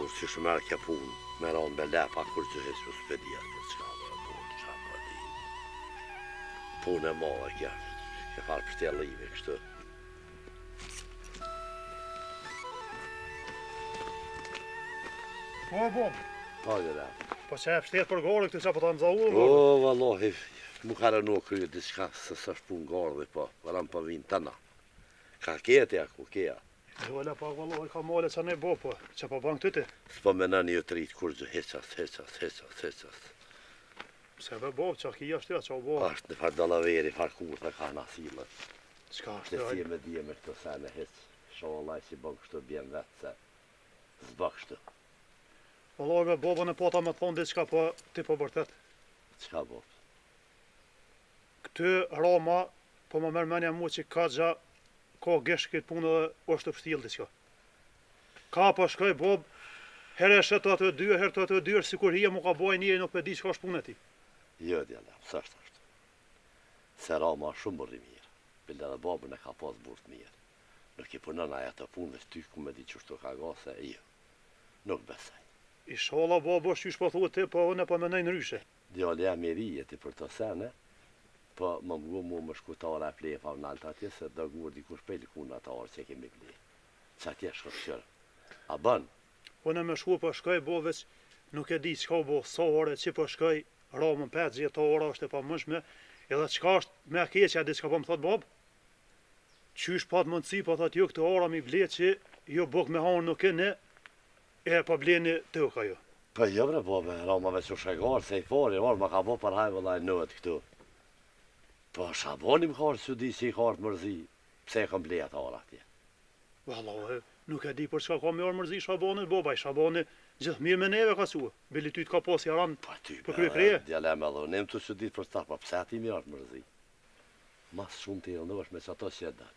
kur që shmerë ke punë, me ronë me lepa, kur që heqë për s'pedia të qka dhe punë, qa për di. Punë e madhe kja, ke farë për tjellimi kështu. Po, Bob. Po, gjëra. Po që e pështet për gore këtë që po të nëzahu? O, vallohi, mu ka rënu kryë diçka se së shpun gore dhe po, varam po vinë tëna. Ka ketja, ku keja. Jola pa vallohi ka male që ne bo, po, që po banë këtyti. S'po menën një të rritë kur gjë heqas. Se be Bob, që ki ashtë që o bo. Ashtë në farë dalaveri, farë kur të ka nasilë. Qka Të ashtë si me dje me këto sene heq, shollaj si bën kështu bjen vetë se s'bë kështu. Vallohi be Boba në pota me thonë diçka, po ti po bërtet. Qka bo? Këty Roma, po më mërmenja mu që ka gja, ka gesh këtë punë dhe është të pështilë diçka. Ka po shkoj Bob, herë e shetë atë dyër, herë të atë dyër, si kur hije mu ka boj njëri nuk pe di që ka është punë e ti. Jo, djela, së është ashtu. Se Roma shumë bërri mirë, bile dhe babën e ka pas burë të mirë. Nuk i punën aja të punë dhe ty ku me di që shtu ka gase, jo. Nuk besaj. Inshallah Bob është qysh po thuhet ti, po unë po mendoj ndryshe. Djali jam i rijeti për të sene, po më mgu mu më shkutara e plefa në altë atje, se do gurë dikush pejli ku në atarë që kemi ple. Që atje shkërshërë. A bën? Unë me shku po shkoj bo veç, nuk e di çka bo sa ore që po shkoj, Ramën 5 gjithë ora është e pa mëshme, edhe çka është me keqja diçka po më thot Bob. Qysh pat mundësi, po thot jo këtë ora mi ble që jo buk me hanë nuk e ne, e po bleni të ka jo. Po jo bre bobe, Roma veç u shregarë, se i fori, orë ma ka bo për hajë vëllaj nëhet këtu. Po Shaboni më karë së di që i karë të mërzi, pse e kom ble atë orë atje. Vallahi, nuk e di për çka ka me orë mërzi Shaboni, Boba, i Shaboni gjithë mirë me neve ka sua. Bili ty të ka pas jaran për krye kreje. Djale me dhu, nem të së ditë për ta, po pse ati mi artë mërzi. Mas shumë të i lëndosh me që ato që e dalë.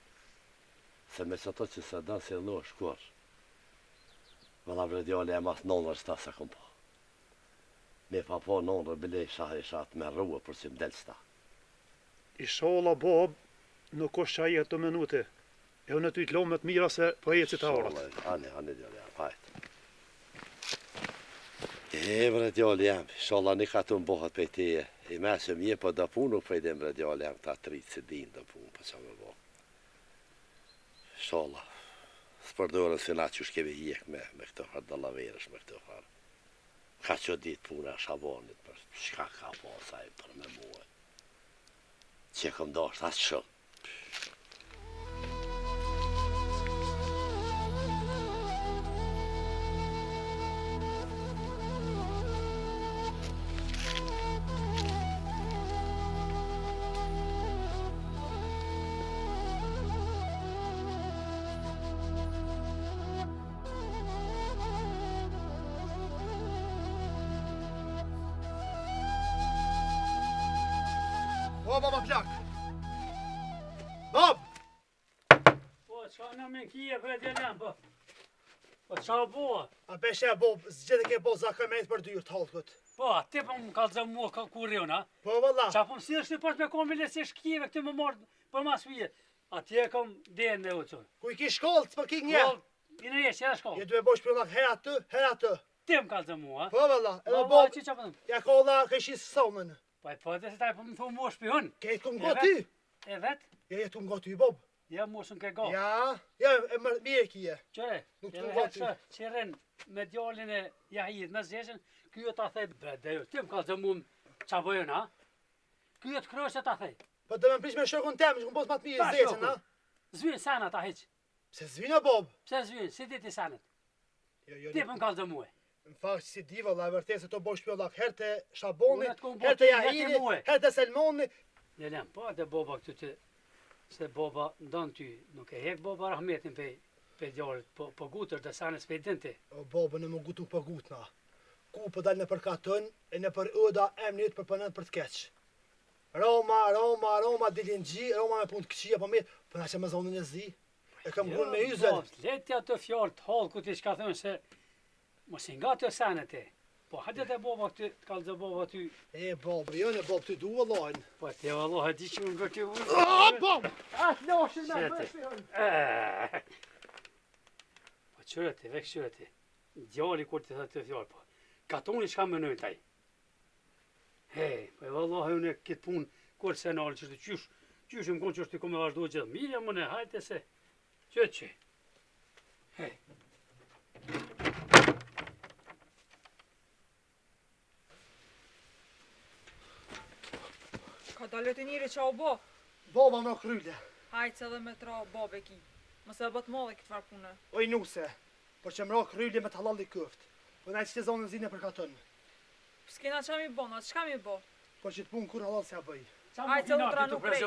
Se me që ato që se dalë si lëndosh, kur? Vëlla bre djale e mas nëndër s'ta se kom po. Me pa po nëndër bile i shatë me rruë për që m'del s'ta. Inshallah Bob, nuk është që jetë të minute. E unë ty të lomë me të mira se po jetë që të orat. Ani djale jam, hajtë. E bre djale jam, inshallah një ka të mbohat për ti, i mesëm je po da punë nuk pëjdim bre djale jam, ta të rritë se din da punë, po që me bo. Inshallah. S'përdojnë se na që shkeve hjek me këto farë dallaverësh, me këto farë. Ka që ditë puna Shabonit, për shka ka pasaj për me muë. Që këm dasht asë shumë. O, baba plak! Bob! Po, qa në me kije për e djelem, po? Po, qa boa? A peshe Bob, zgjede ke bo zakament për dyrë të halë këtë. Po, ti po më kalëzë mua kur rion, ha? Po, valla. Qa po më si është një pas me komile se shkive këtë më marrë për mas vije. Atje kom denë me uqën. Ku i ki shkollë, s'për ki një. I në jesë, jashtë shkollë. Je duhe bosh për lak he atë. Ti më kalëzë mua, ha? Po, valla. Edhe Po, Bob, që qa po thëmë? ja kolla këshis somën. Po, e po, dhe se taj po më thumë mua shpion. Kejtë ku m'go ty. E vet? Ja, jetu m'go ty, Bob. Ja, mua së n'ke go. Ja, e mirë kije. Qëre, Nuk të edhe m'go ty. hekë që rënë me djallin e jahid me zeshen, kjo ta thej, dhe jo, ti më kalëzë mua qa bojën, ha? Kjo të krojë se ta thej. Po të me prish me shokun tem, që ku pos ma të mirë zeqen, ha? Zvynë sana ta heq. Se zvinë, Bob. Pse zvynë, si ti sanet? Jo, Ti për më kalëzë mua. në fakt si di valla, vërtet se to bosh pjollak, herë të Shaboni, Unë t'kom herë të boti, Jahiri, herë të muaj. herë të Selmoni. Jelem, po dhe boba këtu të, se boba ndonë ty, nuk e hek boba rahmetin pe djallit, po gutër dhe sanes pe dinti. O babë në më gutu për gutna. Ku për dalë në për katën, e në për ëda emnit për pënën për të keq. Roma, dilin gji, Roma me punë të këqia për mirë, për në që me zonën e zi. E kam grunë me yzel. Letja të fjallë të halë ku ti shka thënë se, mos i nga të sanet e. Po hajde të boba këtë, të kalë të boba ty. E babë, jo në babë të du vëllajnë. Po te Allah, di që më ngërti u. Babë! Atë lashin me Shete. bëshme. Po qërëti, vek qërëti. Djali kur të thëtë të fjallë, po. Katoni shka më nëjnë taj. Po e vallahi unë këtë punë, kur se nalë që është qysh më konë që është të kome vazhdo gjithë. Mirja më ne, hajte se, që. Ka dalë të njëri që o bo? Baba me kryle. Hajtë se dhe me tra babe ki. Mëse bët madhe këtë farë punë. Oj nuse, por që mra kryle me të halal i këft. Po na që të zonë zine për katën. S'kena qa mi bo, na qka mi bo? Por që të punë kur halal se a bëj. Hajtë se utra nuk prej.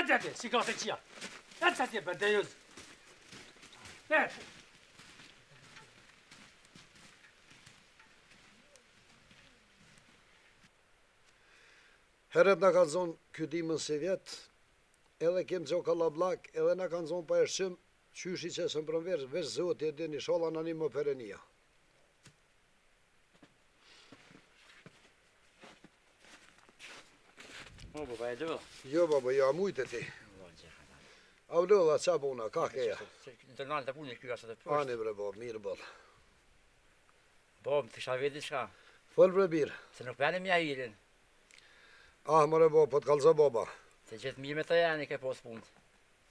Ete, si ka të qia. Ete, bedejuz. Heret na kanë zonë kytimën si vjetë, edhe kemë gjo kalablak, edhe na kanë zonë pa eshqim, qyshi që së më përmverë, veç zotë e dini shala në një më perenia. Baba, e do? Jo, baba, jo, a mujtë ti. A vlolla, qa puna, ka keja? Në të nalë të punë e kjo asë të Ani bre, bab, mirë bol. Baba, më të kisha veti shka, Fol bre birë. se nuk penim ja hirin, Ah, mëre bab, po të kalza baba. se gjithë mirë me të janë ke posë punë.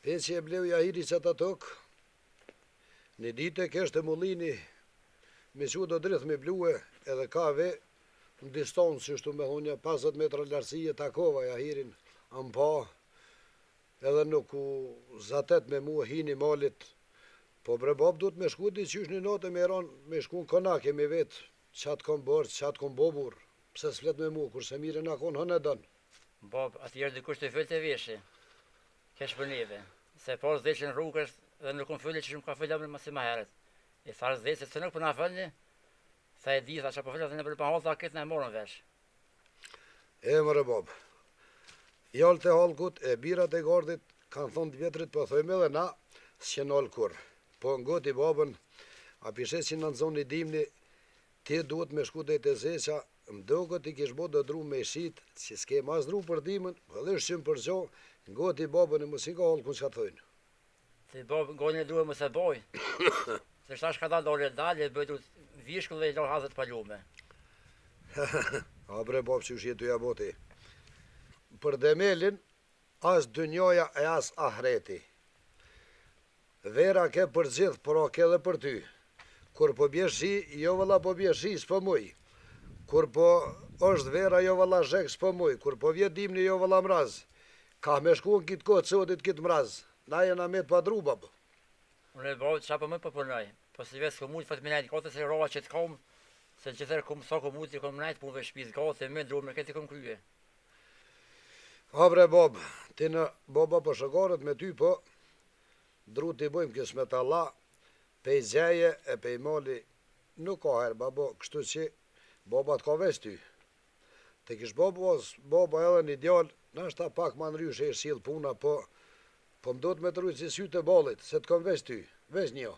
Pe që e bleu ja hiri që të tokë, një ditë e keshte mullini, me që do drith me blue, edhe ka ve, në distancë, që shtu me hunja 50 metra lartësie, takova ja hirin, ampa, edhe nuk u zatet me mua hini malit, po bre bab du të me shku di qysh një natë me eran, me shku në konake me vetë, qatë kom bërë, qatë kom bobur, pse s'flet me mua, kurse mire na konë hënë e dënë. Baba, atjerë dikush të fyllë të veshi, kesh për neve, se pas dheqën rrugës dhe nuk më fyllë që shumë ka fyllë më si ma heret. I tharë dheqët se nuk për na fyllë, sa e di, tha që për fyllë dhe në për pa halë, këtë në e morën vesh. E mëre bab, jallë të halkut e birat e gardit kanë thonë të vjetrit, po thojme edhe na, s'qenal kur. Po ngoti babën, a pishet që në zonë i dimni, ti duhet me shku dhe të zeqa, mdo i kish bo do dru me shit, që s'ke mas dru për dimën, po dhe shqim për gjo, ngoti babën e mësin ka halkun që ka thojnë. Se baba, gojnë e duhe më se boj, se shtash ka dalë dalë, bëjtu vishkull dhe i lorë hazët palume. A bre bab që shjetu ja boti. Për demelin, as dënjoja e as ahreti. Vera ke për gjithë, por a ke dhe për ty. Kur po bje shi, jo vëlla po bje shi, s'po muj. Kur po është vera, jo vëlla zhek, s'po muj. Kur po vjet dimni, jo vëlla mraz. Ka me shku në kitë kohë, sotit kitë mraz. Na jena me të padru, bab. Unë e bërë që po më përpunoj, po si vetë s'ko mund fëtë me nejtë kote se rova që të kom, se gjithër kom sa kom mund të kom nejtë punëve shpizë gate, me ndru me këtë kom krye. Ha bre bab, ti në baba për shëgarët me ty po, dru t'i bojmë kësë me t'Alla, pe i gjeje e pe i mali, nuk ka herë babo, kështu që baba t'ka veç ty. Te kish baba edhe një djallë, nështë ta pak ma nëryshe e shilë puna, po më do të me të rujtë si sy të balit, se t'kom veç ty, veç një.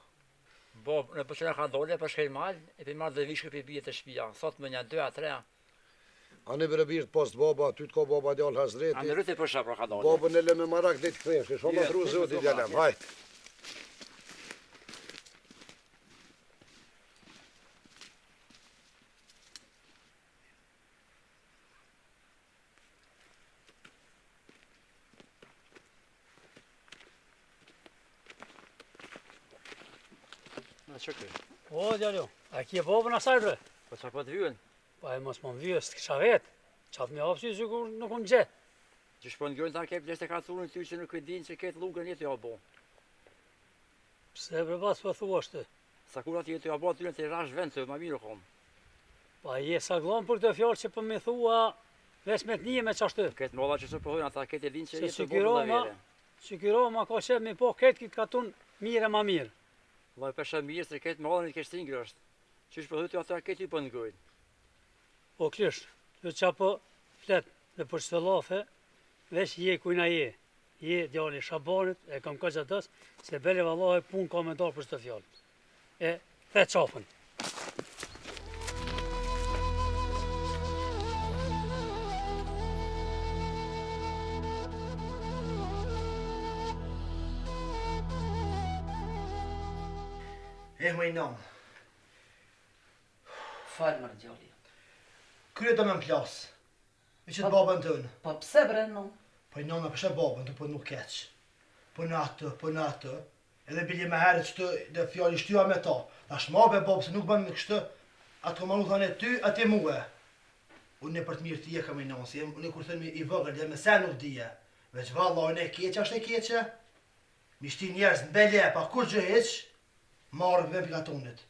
Bo, në përshënë ka dole për shkej malë, e për marrë dhe vishkë për bje të shpia, sot më një 2 a 3. Ani bre birtë post baba, ty t'ka baba djallë A në hasreti, rrët e për shapra ka dole. babën e le me marak dhe t'kthesh, shola tru zoti djalem, hajt. Në që kërë? O, djallo, a kje babën asaj bre? Po që po të vyën? Pa e mos më vyës, të kisha vetë. Qatë me hapsi që kur nuk më gjetë. Që shpo në gjojnë ta kep leshte ka thurin ty që nuk e din që ketë lugën jetë ja bo. Pse bre pas po thua shtë. Sa kur ati jetë ja bo aty në të rash vend të ma mirë kom. Pa je sa glon për këtë fjallë që për me thua veç me të një me qashtë. Ketë molla që së përhojnë ata ketë e din që Se jetë si të bo dhe kyroma, vere. si kyroma ka qep me po ketë kitë katun mire ma mirë. Vaj pesha mirë se ketë molla në ketë stingër është. Që shpërhojtë ata ketë i për në gojnë. Po klysh, që qa po flet dhe për çdo lafe, veç je kujna je. Je djali Shabanit, e kam ka gjatës, se bele vallahi pun ka me dalë për çdo fjallë. E the qafën. E mëj nam, Falë më djali. Krye do me më plas. Me që të babën tënë. Po pse bre non? Po i nona përshe babën të po nuk keq. Po në atë. Edhe bili me herët që të dhe fjali shtyja me ta. Tash ma be babë se nuk bën me kështë. Atë këma nuk thane ty, atë e muhe. Unë e për të mirë ti e kam i nasi. Unë e kur thënë i vëgër, dhe me se nuk dhije. Veç valla, unë e keqe, ashtë e keqe. Mi shti njerës në belje, pa kur gjë heq, marrë me platonet.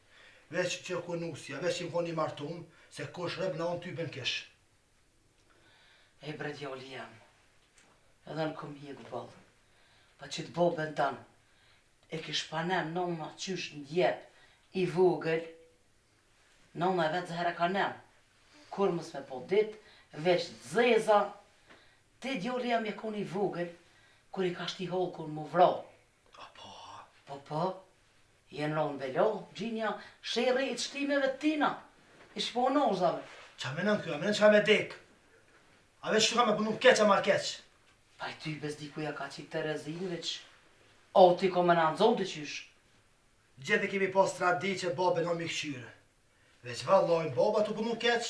Veç që konusja, veç që më koni martum, se kush rëbë në onë ty bën kesh. E bre djali jam. Edhe në kom hjek balë. Pa që të bobën tanë. E kish panem nona qysh në djep i vogël. Nona vetë zëherë ka nem. Kur mës me po dit, veç zeza. Te djali jam e kon i vogël, kur i ka shti holkun mu vra. Po, jenë ronë velo, gjinja, shere i të shtimeve të tina. I shpo nozave. Qa menën kjo, menën që ka me dek. A veç që ka me punu keq a marr keq. Pa i ty bezdikuja ka qitë të rezin, veç o ti ko me në nëzonë të qysh. Gjithë kemi pas tradi që babë në mi këshyre. Veç vallojnë baba të punu keq,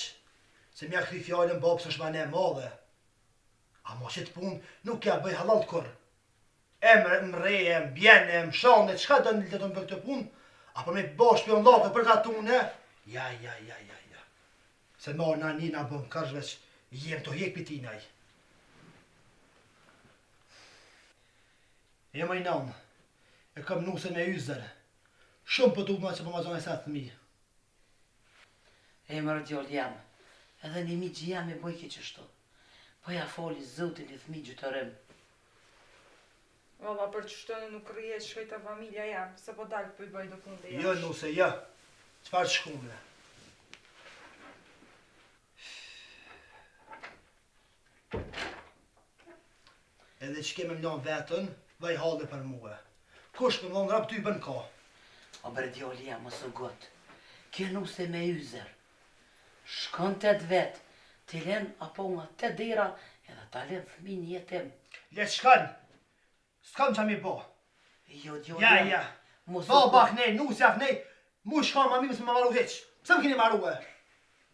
se mja këthi fjallën babë së shma ne madhe. A ma që të punë nuk ja bëj halal të kërë. Më reje, më bjene, më shane, qka të në të më për këtë punë? Apo me bosh për në lape për gatune? Ja. Se marë na një na bëm kërsh veç, jem të hek për tinaj. E më i nanë, e kam nusën me yzer. Shumë për dukë ma që për ma zonë e sa të mi. E mërë djoll jam, edhe një mi që jam e bojke qështu. Po ja foli zotin i thmi gjytërëm. Valla për që shtënë nuk rrije që shkojta familja jam, se po dalë për i bëj do punë dhe Jo, nuse, jo. Qfar shkume? Edhe që keme mlon vetën, vaj halë për muhe. Kush për mlon rap ty bën ka? O bre djoll jam, mos u gotë. Kjo nuse me yzer. Shkon të vetë, të len apo nga të dera, edhe ta len fëmin jetem. Le shkan! S'kam qa mi bo. Jo, djoll Ja. jam. Mos u Ba gotë. baknej, nusja knej, mu shkam ma mi mësë më maru heq. Pse më kini maru e?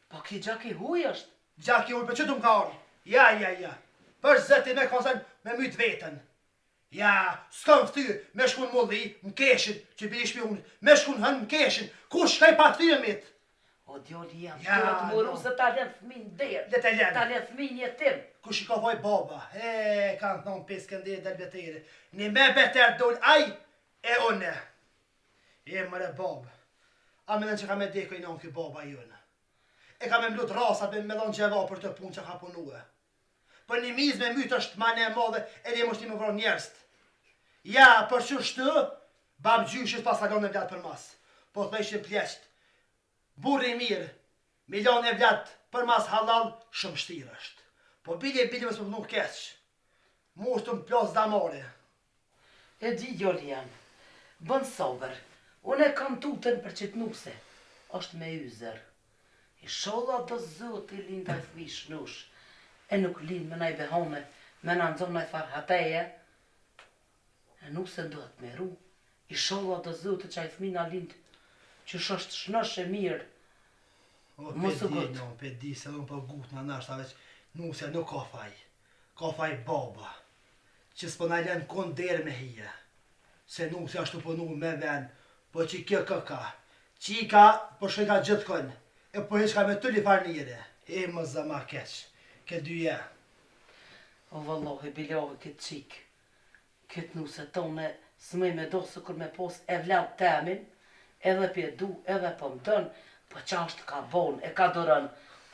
Pa ki gjaki huj është. Gjaki ullë për që të më ka orë? Ja. Për zëti me konsen me mytë vetën. Ja, s'kam fty me shkun mulli, më keshin, që bi ishpi unë, me shkun hën më keshin, ku shkaj pa fty e mitë? O djoli jam, Ja, shkoj të muru no. se ta len fëmin derë. Le të len. Ta len fëmin jetim. Ku shi ka vaj baba, kanë thonë piskëndirë del betere. Një me beter dol aj, e une. E mëre babë, a me në që ka me dekoj në këj baba jënë. E ka me mlut rasat me me dhonë gjeva për të punë që ka punue. Për një miz me mytë është ma ne madhe, edhe e mështi më vro njerëst. Ja, për që shtë, babë gjyshit pas salon e vlatë për mas. Po të ishim pleqt. Burri mirë, milion e vlatë për mas halal, shumë shtirë është. Po bili mësë më punu keq. Mu është të më plas damare. E di djoli jam, bën sober. Unë e kam tutën për që të nuse. Është me yzer. I sholla do zot i linda i fmi shnush. E nuk lind me naj behone, me na nëzon naj farhateje. E nuse duhet me ru. I sholla do zot që a i fmi na lind, që është shnosh e mirë. O, Mos u pe di, gut. no, pe di, se unë për gut në nashta, veç nuse nuk ka faj. Ka faj baba, që s'po na len kon derë me hije. Se nuse ashtu punu me ven, po që kjo ka. Qika, po shka gjithë kënë, e po heqka me tulli farnire. E më zëma keq, ke dyja. O vallohi, bilohi këtë qik. Këtë nuse tone, s'mëj me do së kur me pos e vlad temin, edhe pje du, edhe po më dënë, po qashtë ka bon, e ka dërën,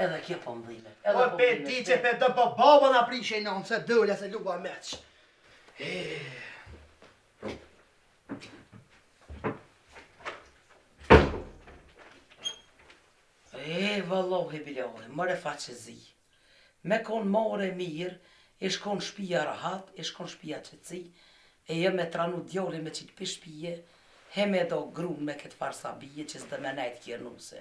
edhe kje po më dhime. O, pe di që pe do po baba na prishe i nonë, se dëllja se luba meq. E, vallohi, bilohi, mëre faqe zi. Me kon more mirë, e shkon shpia rahat, e shkon shpia qëtësi, e jë me tranu djoli me qitë për shpije, he me do grun me këtë farsa bije që s'dë me nejtë kjerë nuse.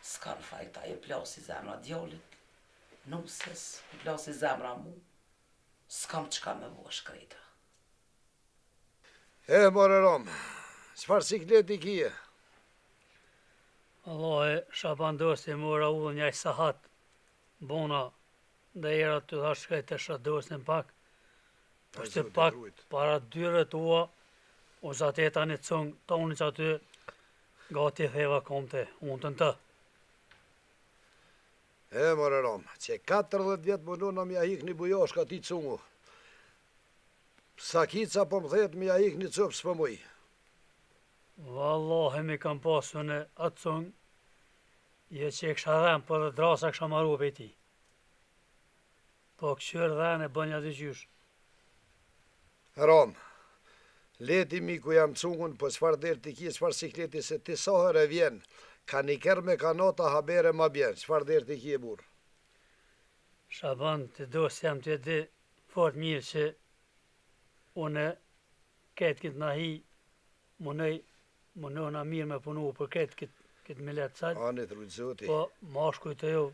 S'kan fajta, e plasi zemra djolit, nuses, plasi zemra mu, s'kam qka me vo shkreta. E, more Rom, qfar sikleti kje? Allah e Shabandosi mora u njaj sahat, bona, dhe era të dha shkaj të shadosin pak, është pak para dyre tua, o zateta një cëng, toni që aty, gati theva komte, unë të në të. E, more Rom, që 14 vjetë mundon në mja hik një bujosh ka ti cungu. Sa kica po më thet mja hik një cëpë s'pë muj. Wallahi mi kam pasu në atë cëng, je që e kësha dhem, për dhe drasa kësha maru për ti. Po këshyrë dhe në bënja dhe gjysh. Rom, leti mi ku jam cungun, po qfar der t'i ki, qfar sikleti se ti sohër e vjen, ka një ker me kanota habere ma bjen, qfar der t'i ki e burë. Shaban, të do se jam të di fort mirë që une ketë këtë nahi, munona mirë me punu për këtë milet sajt, Ani të rujtë zoti. po mashkuj të jo,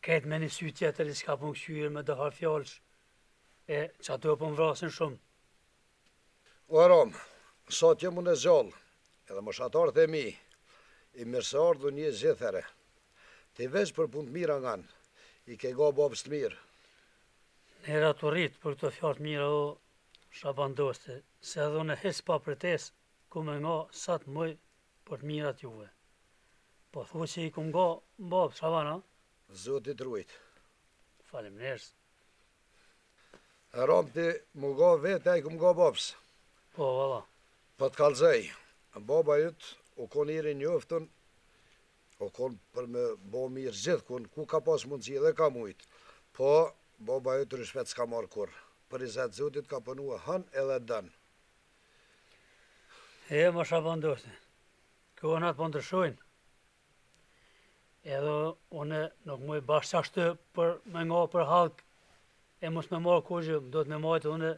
ketë me një sy tjetër i s'ka pun këshyre me dëhar fjallësh, e që ato po më vrasin shumë. O Rom, sot jam unë e zhollë, edhe moshatarët e mi, i mirëse ardhë një zithere. Ti veç për punë të mira nganë, i ke ga babës të mirë. Nera të rritë për këto fjallë mira o Shabandoste, se edhe unë hes pa pretes, ku me nga sa të mëj për të mirat juve. Po thu që i kum nga babë, Shabana, Zotit rujtë. falim nërës. Rom ti mu ga vete, a i kum ga babës. Po, valla. Po të kalzej, baba jëtë u kon iri njoftën, u kon për me bo mirë gjithë kun, ku ka pas mundësi dhe ka mujtë. Po, baba jëtë rishpet s'ka marë kur. Për i zetë Zotit ka pënua hën edhe dënë. E, ma Shabandoste, këhonat po ndryshojnë. Edhe une nuk muj bashkë qashtë për me nga për halk, e mos me marë kushë, do të me majtë une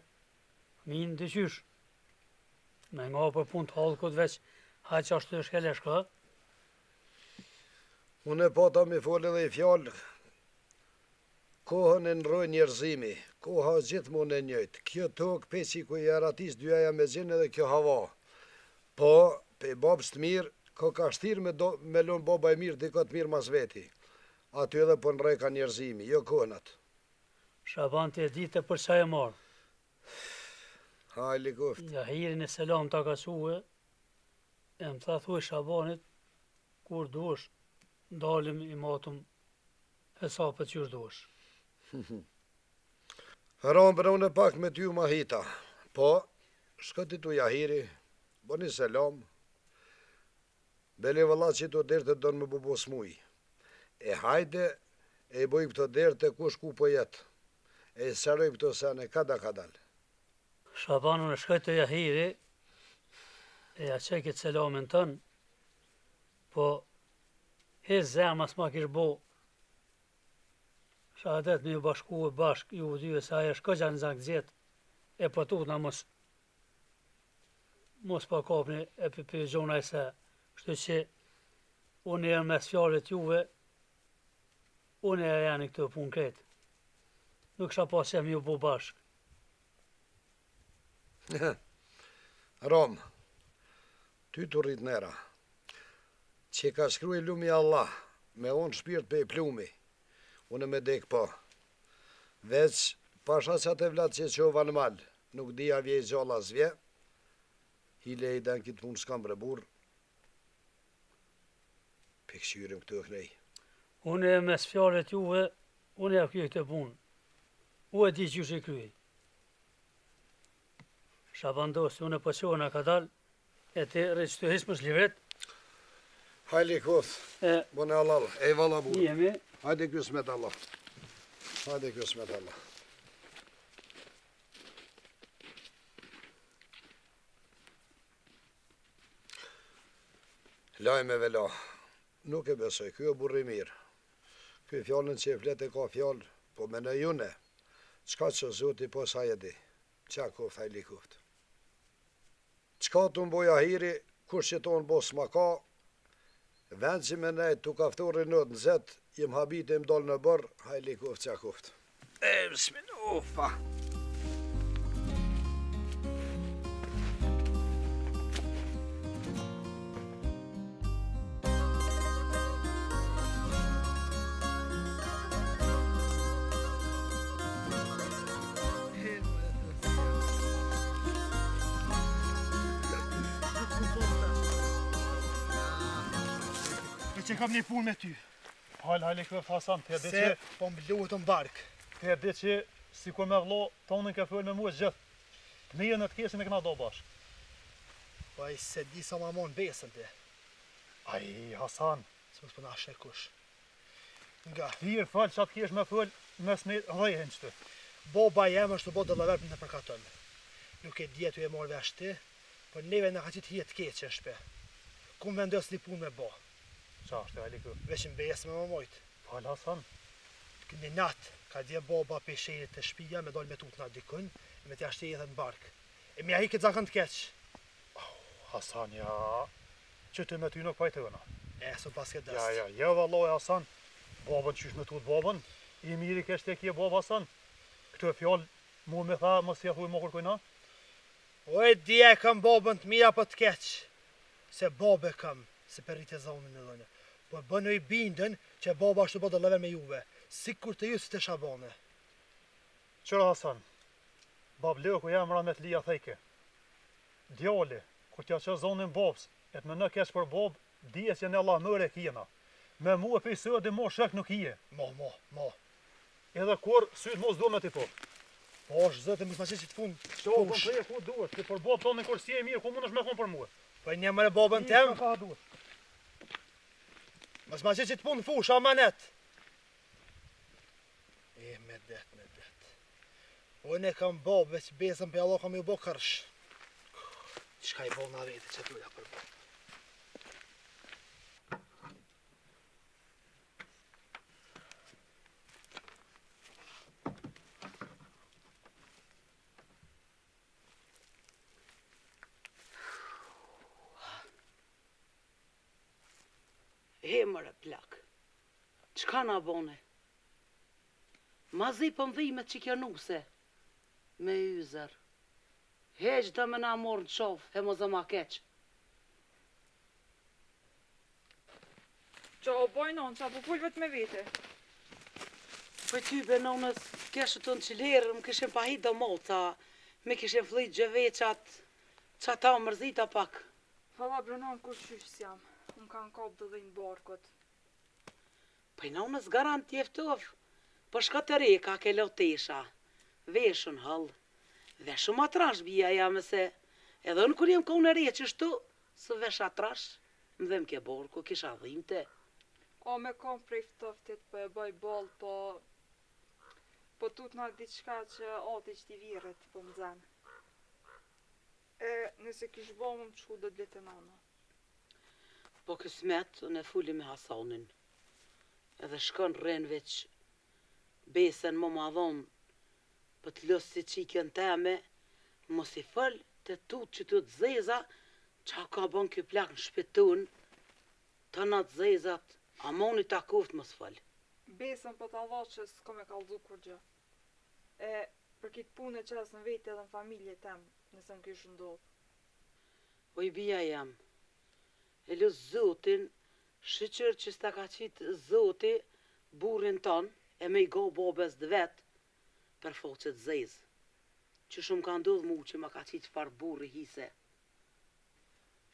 minë dyqysh. Me nga për pun të halkut veç, hajtë qashtë shkelesh ka. Unë e pata mi folë edhe i fjallë, kohën e nëroj njerëzimi, koha gjithmonë e njëjtë. Kjo tokë peci ku i aratis dyja me gjinë edhe kjo hava. Po, pe babës të mirë, ka shtirë me lonë baba e mirë, dika të mirë mas veti. Aty edhe po nëroj ka njerëzimi, jo kohënat. Shaban të e dite për qa e marë. Hajli kuft. Ja hirin e selam të ka quhe, e më tha thuj Shabanit, kur duesh, dalim i matëm hesapet qysh duesh. Haram për unë pak me ty ma hita. Po, shkëti tu jahiri, bëni selam. Beli vëlla që të dertë do në më bubo smuj. E hajde, e i boj këto dertë kush ku po jetë. E i sëroj këto sene kada kadal. Shabanu në shkaj të jahiri, e ja qekit selamin tënë, po hes zemë as ma kish bo, shahadet me ju bashku e bashk, ju dyve se aja shkëgja në zangë zjetë, e pëtut na mos pa kapni e për gjona e se, kështu që unë e mes fjallet juve, unë e janë i këtë punë kretë. Nuk shë pas jem ju bo bashk. Rom, ty të rrit nera, që ka shkruj lumi Allah, me unë shpirt pe i plumi, unë me dek po. Veç, pasha që atë vlatë që qova në malë, nuk dhja vjej gjalla zvje, hile i den kitë punë s'kam brebur, pe këshyrim këtu e knej. Unë e mes fjallet juve, unë e kryej këtë punë. U e di që që i kryej. Shabandosi, unë e pëqohën a ka dal, e te rejtë hisë më shlivret. Hajli koth, bone Allah, e vala burë. Jemi. Hajde kësmet Allah. Hajde kësmet Allah. Lajme vela, nuk e besoj, kjo e burri mirë. Kjo fjallën që e flet e ka fjallë, po me në june, qka që zoti po sa e di, qa koft hajli koft. Qka të mboja hiri, kur që tonë bos ma ka, vend që me nejtë të kaftori nëtë në zetë, jem habit e mdol në bërë, hajli koft qa koft. Bismillah, pa. që kam një punë me ty. Hajle kjo Hasan, ti e di Se që po më luhet në bark. ti e di që sikur me vëlla tonin ka fol me mua gjithë. Ne në të kesim e kena do bashkë. Po ai se di sa ma mon besën ti. Ai Hasan, Se mos po na sheh kush. Nga, ti e fal çat kesh me fol mes ne rrehen çtu. boba jem është të bo dëllaver në përkaton. Nuk e djetu e morë vesh ti, por neve në ka qitë jetë keqe shpe. Ku më vendos një punë me bo. Qa është hajle kjo? Vesh në besë me më mojtë. Fal Hasan. Në natë, ka dje boba pe sherit të shpija me dollë me tut nga dikun, e me t'ja shtejet në barkë. E me ahi këtë zakën të keqë. Hasan, ja, që ty me ty nuk pajtëna. E, so pas këtë dëst. Ja, valloj Hasan, babën qysh me tut babën, i miri kesh te kje babë Hasan. Këtë fjallë mu me tha, mos ja thuj më kërkojna. O e dje kam babën të mira për të keqë. Se babë kam, se për rritë e zonën e dhënë. Po bënë i bindën që baba është të bëtë lever me juve, si kur të ju si të shabone. Qëra Hasan, bab leo ku jam ra me të lija thejke. Djali, kur t'ja që zonin babës, e të më në kesh për babë, dije që në Allah mëre kjena. Me mu e pejsë dhe mo shek nuk hije. Mo. Edhe kur syt mos do me ti po. Po është zëtë, mos ma që të punë. Qo, po të ku duhet, që për babë tonë në kur si e mirë, ku mund është me thonë për mua. Po një mëre babën tem, Ka duhet. mos ma që të punë fush, amanet. E, me det. Unë e kam babë, veç besën për Allah kam ju bo kërsh. Qka i bo nga vete që t'uja për babë. He mëre plak, qka na bone? Ma zi për mdhimet që kjo nuse, me yzer. Heq dhe me na morë në qof, he më zëma keq. Qa o bojnon, qa po full vetë me vete. Për ty benonës, keshë të në qilerë, më këshin pahit dhe moca, me këshin flit gjëveqat, qa ta mërzita pak. Fala Brunon, kur qysh s'jam. Unë kanë kap dhe dhejnë barkot. Benonës garant tjeftov, për shka të reka ke lotesha, veshën hëll, dhe shumë atrash bia ja mëse, edhe në kur jem kone re qështu, së vesh atrash, më dhem ke borko, kisha dhimte. O me kom prej ftoftit për e bëj bol, po tut nga diçka që ati që t'i virët, po më zanë. E nëse kish bo më qku do t'letë nana. Po kësmet, unë e fuli me Hasanin, edhe shkon rren veç besen më madhon, për të lësë si qikën teme, mos i fëll të tut që të zeza, qa ka bon kjo plak në shpetun, të në të zezat, a moni ta kuft mos fëll. Besën për t'alla që s'ko me kalzu kur gjë. E për kitë punë që asë në vete edhe në familje tem, nëse më kishë ndodhë. O i bia jam, e lës zotin, shqyqër që s'ta ka qitë zoti, burin ton, e me i go bobes dhe vetë, për foqet zezë. Që shumë ka ndodhë mu që ma ka qitë par burri hise.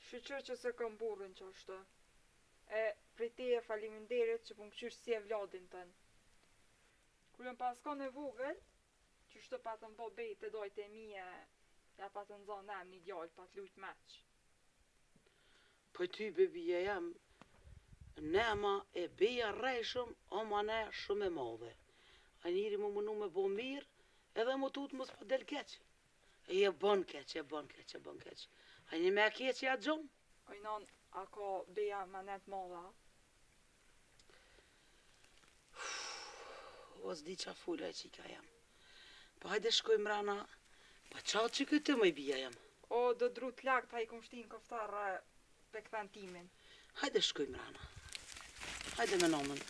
Shqyqër që se këm burën që është. E prej teje faliminderit që po më qysh si e vladin tënë. Kur jëm pas ka në vogël, që shtë patën bo bejt e dojt e mije, ja patën zonë em një djallë pat lujt meq. Po ty bebija jam, nema e beja rejshëm, o ma ne shumë e madhe. A njëri më mënu me bo mirë, edhe më tutë mos pa del keq. E je bon keq. A një me a keq ja gjumë? Ojnon, a ka beja manet madha? O s'di qa fulla e qika jam. Po hajde shkoj mrana, pa qatë që këtë më i bia jam. O, do dru t'lak ta i kom shtin koftarë pe këthen timin. Hajde shkoj mrana. Hajde me nomën.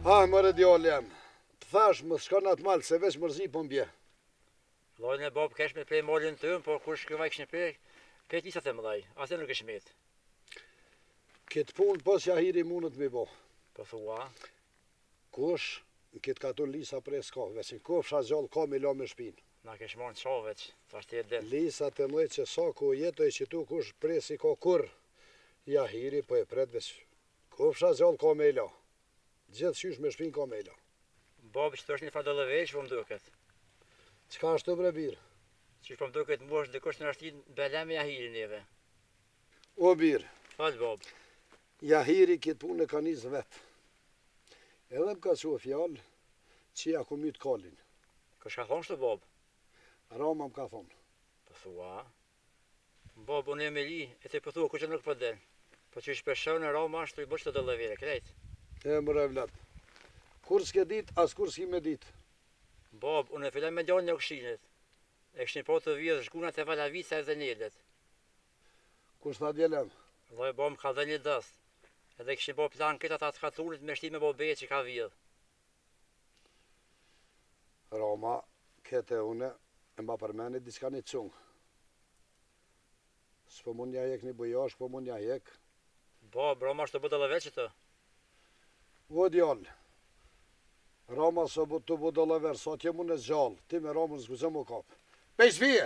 Ha, mëre djallë jam, të thash më s'ka në atë malë se veç mërzi po mbje. Lojnë e bab kesh me prej malin tëm, por kur shkëvaj kështë në prej, prej lisat e mëdhaj, asë nuk e shmet. Këtë punë pas jahiri mundet me bo. Po thua, Kush në këtë katon lisa prej s'ka, veç në kofsha gjallë ka me la me shpinë. na kesh marrë në qaveq, të ashtë e del. Lisa të mëdhej që sa ku jetoj që tu kush presi ka kur, jahiri po e pret veç. Kofsha gjallë ka me la. Gjithë qysh me shpinë ka me la. Babi që të është një farë dëllëveq, po më duket. Qka është të bre birë? Që po më duket mu është dikush në ashtin belem e jahiri neve. O birë, Falë bab. jahiri këtë punë e ka njës vetë. Edhe më ka që fjallë që ja ku mytë kalin. Kështë ka thonë shtë bab? Rama më ka thonë. Po thua. Bab, unë e me li, e te pëthua ku që nuk për del. Po që shpeshon e rama ashtë të i bërë që të dëllëvire, krejt. E më revlat. Kur s'ke dit, as kur s'ki me dit. Bab, unë e fillam me djallë një këshinit. E këshin po të vjedhë shkunat e valavica e dhe njelet. Kur s'ta djelem. Dhe bab më ka dhe një dëst. Edhe këshin po plan këtë ata të katunit me shti me bobeje që ka vjedhë. Rama, kete une, e mba përmenit diska një cungë. S'po mund nja jek një bujash, po mund nja jek. Bab, rama është të bëtë dëllëve që të. O djallë, Rama së të bu dëllëver, sa t'je mund e gjallë, ti me Ramën s'guzë më kapë. Pejsh vije!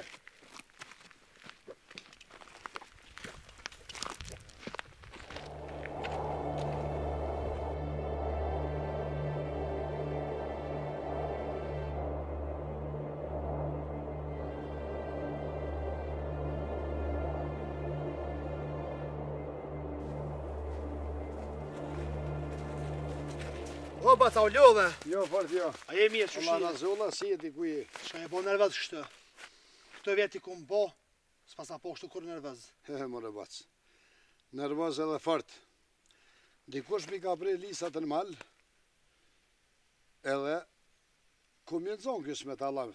O, ba ta u lodhe. Jo, fort jo. A je mirë që Allah shi? na zolla, si jeti ku je? Shka e bo nervez kështë. Këto vjeti ku më bo, s'pas na po kështu kur nervez. He, more bac. Nervoz edhe fort. Dikush mi ka prej lisat në mal, edhe ku mi nëzon kësh me talam.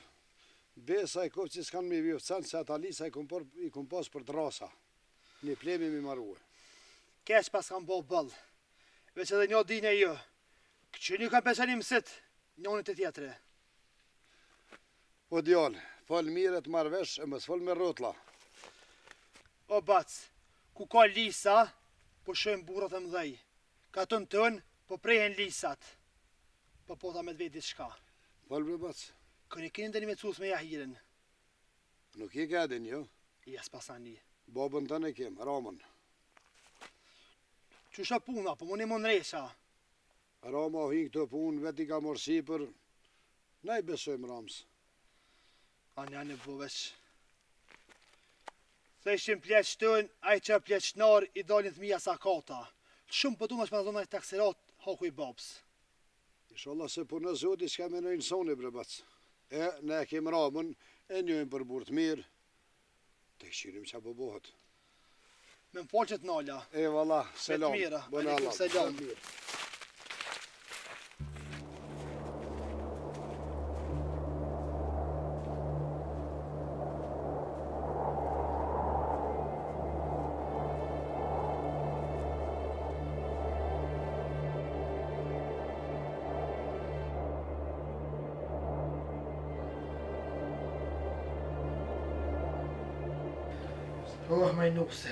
Besa i kofë që s'kan mi vjofcan, se ata lisa i kum pas për drasa. Një plemi mi marue. Keq pas kam bo bëll. Veç edhe një dinje jo. Që një kam pesanim mësit, njënit e tjetre. O djallë, fal mire të marvesh e mës fal me rotla. O bac, ku ka lisa, po shojmë burat e mdhej. Ka të në tënë, po prehen lisat. Po po ta me të vetë diçka. Fal bre bac, Këni kini ndeni me cus me jahirin. nuk i ka edin jo. Jes pasani. Babën të në kem, Ramën. Qysha puna, po më një mon resha. Rama o hi këtë punë, veti ka morë sipër. Na i besojmë Ramës. Anë janë e bovesh. Se ishim pleq tënë, a i që pleqnar i dalin të mija sakata. Shumë pëtu më shpëndazon a i taksirat, haku i babs. Inshallah se për në zoti s'ka me nëjnë soni bre bac. E, ne e kem Ramën, e njojnë për burë të mirë. Të këshirim që po bohët. Me më falqet nala. E valla, selam. mira, Bon aleikum Allah. selam. Mirë. Oh, ma i nupse.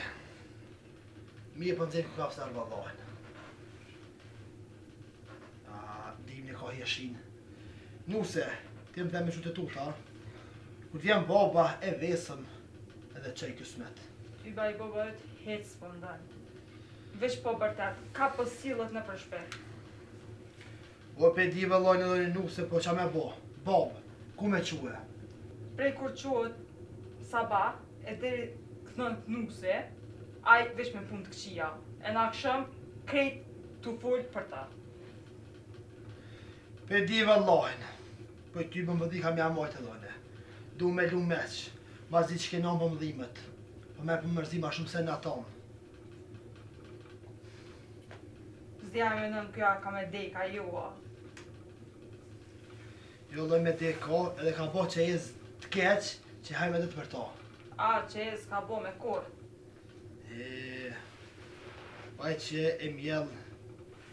Mirë për nëzirë ku ka pësar vëllohen. Dim një ka jeshin. Nuse, ti më dhe me qute tuta. Kur t'jem baba e vesëm edhe qaj kësmet. I baj bobët hec s'po ndalë. Veç po bërtat, ka po silët në përshpet. O pe di vëllohen edhe një nuse, po qa me bo. Babë, ku me quhe? Prej kur quhet sabah, e deri këthën nuse, aj veç me punë të këqia. E në akshëm, krejt të full për ta. Pe di vëllohen. Po i ty më më di kam jam majtë edhe. Du me lu meq, ma zi që kena më mëdhimet. Po me për mërzi ma shumë se në tonë. Zdja me nën kja ka me deka joa. Jo loj me deko edhe ka bo që e të keq që hajme dhe të për ta. A, që e s'ka bo me kur. Baj që e mjell,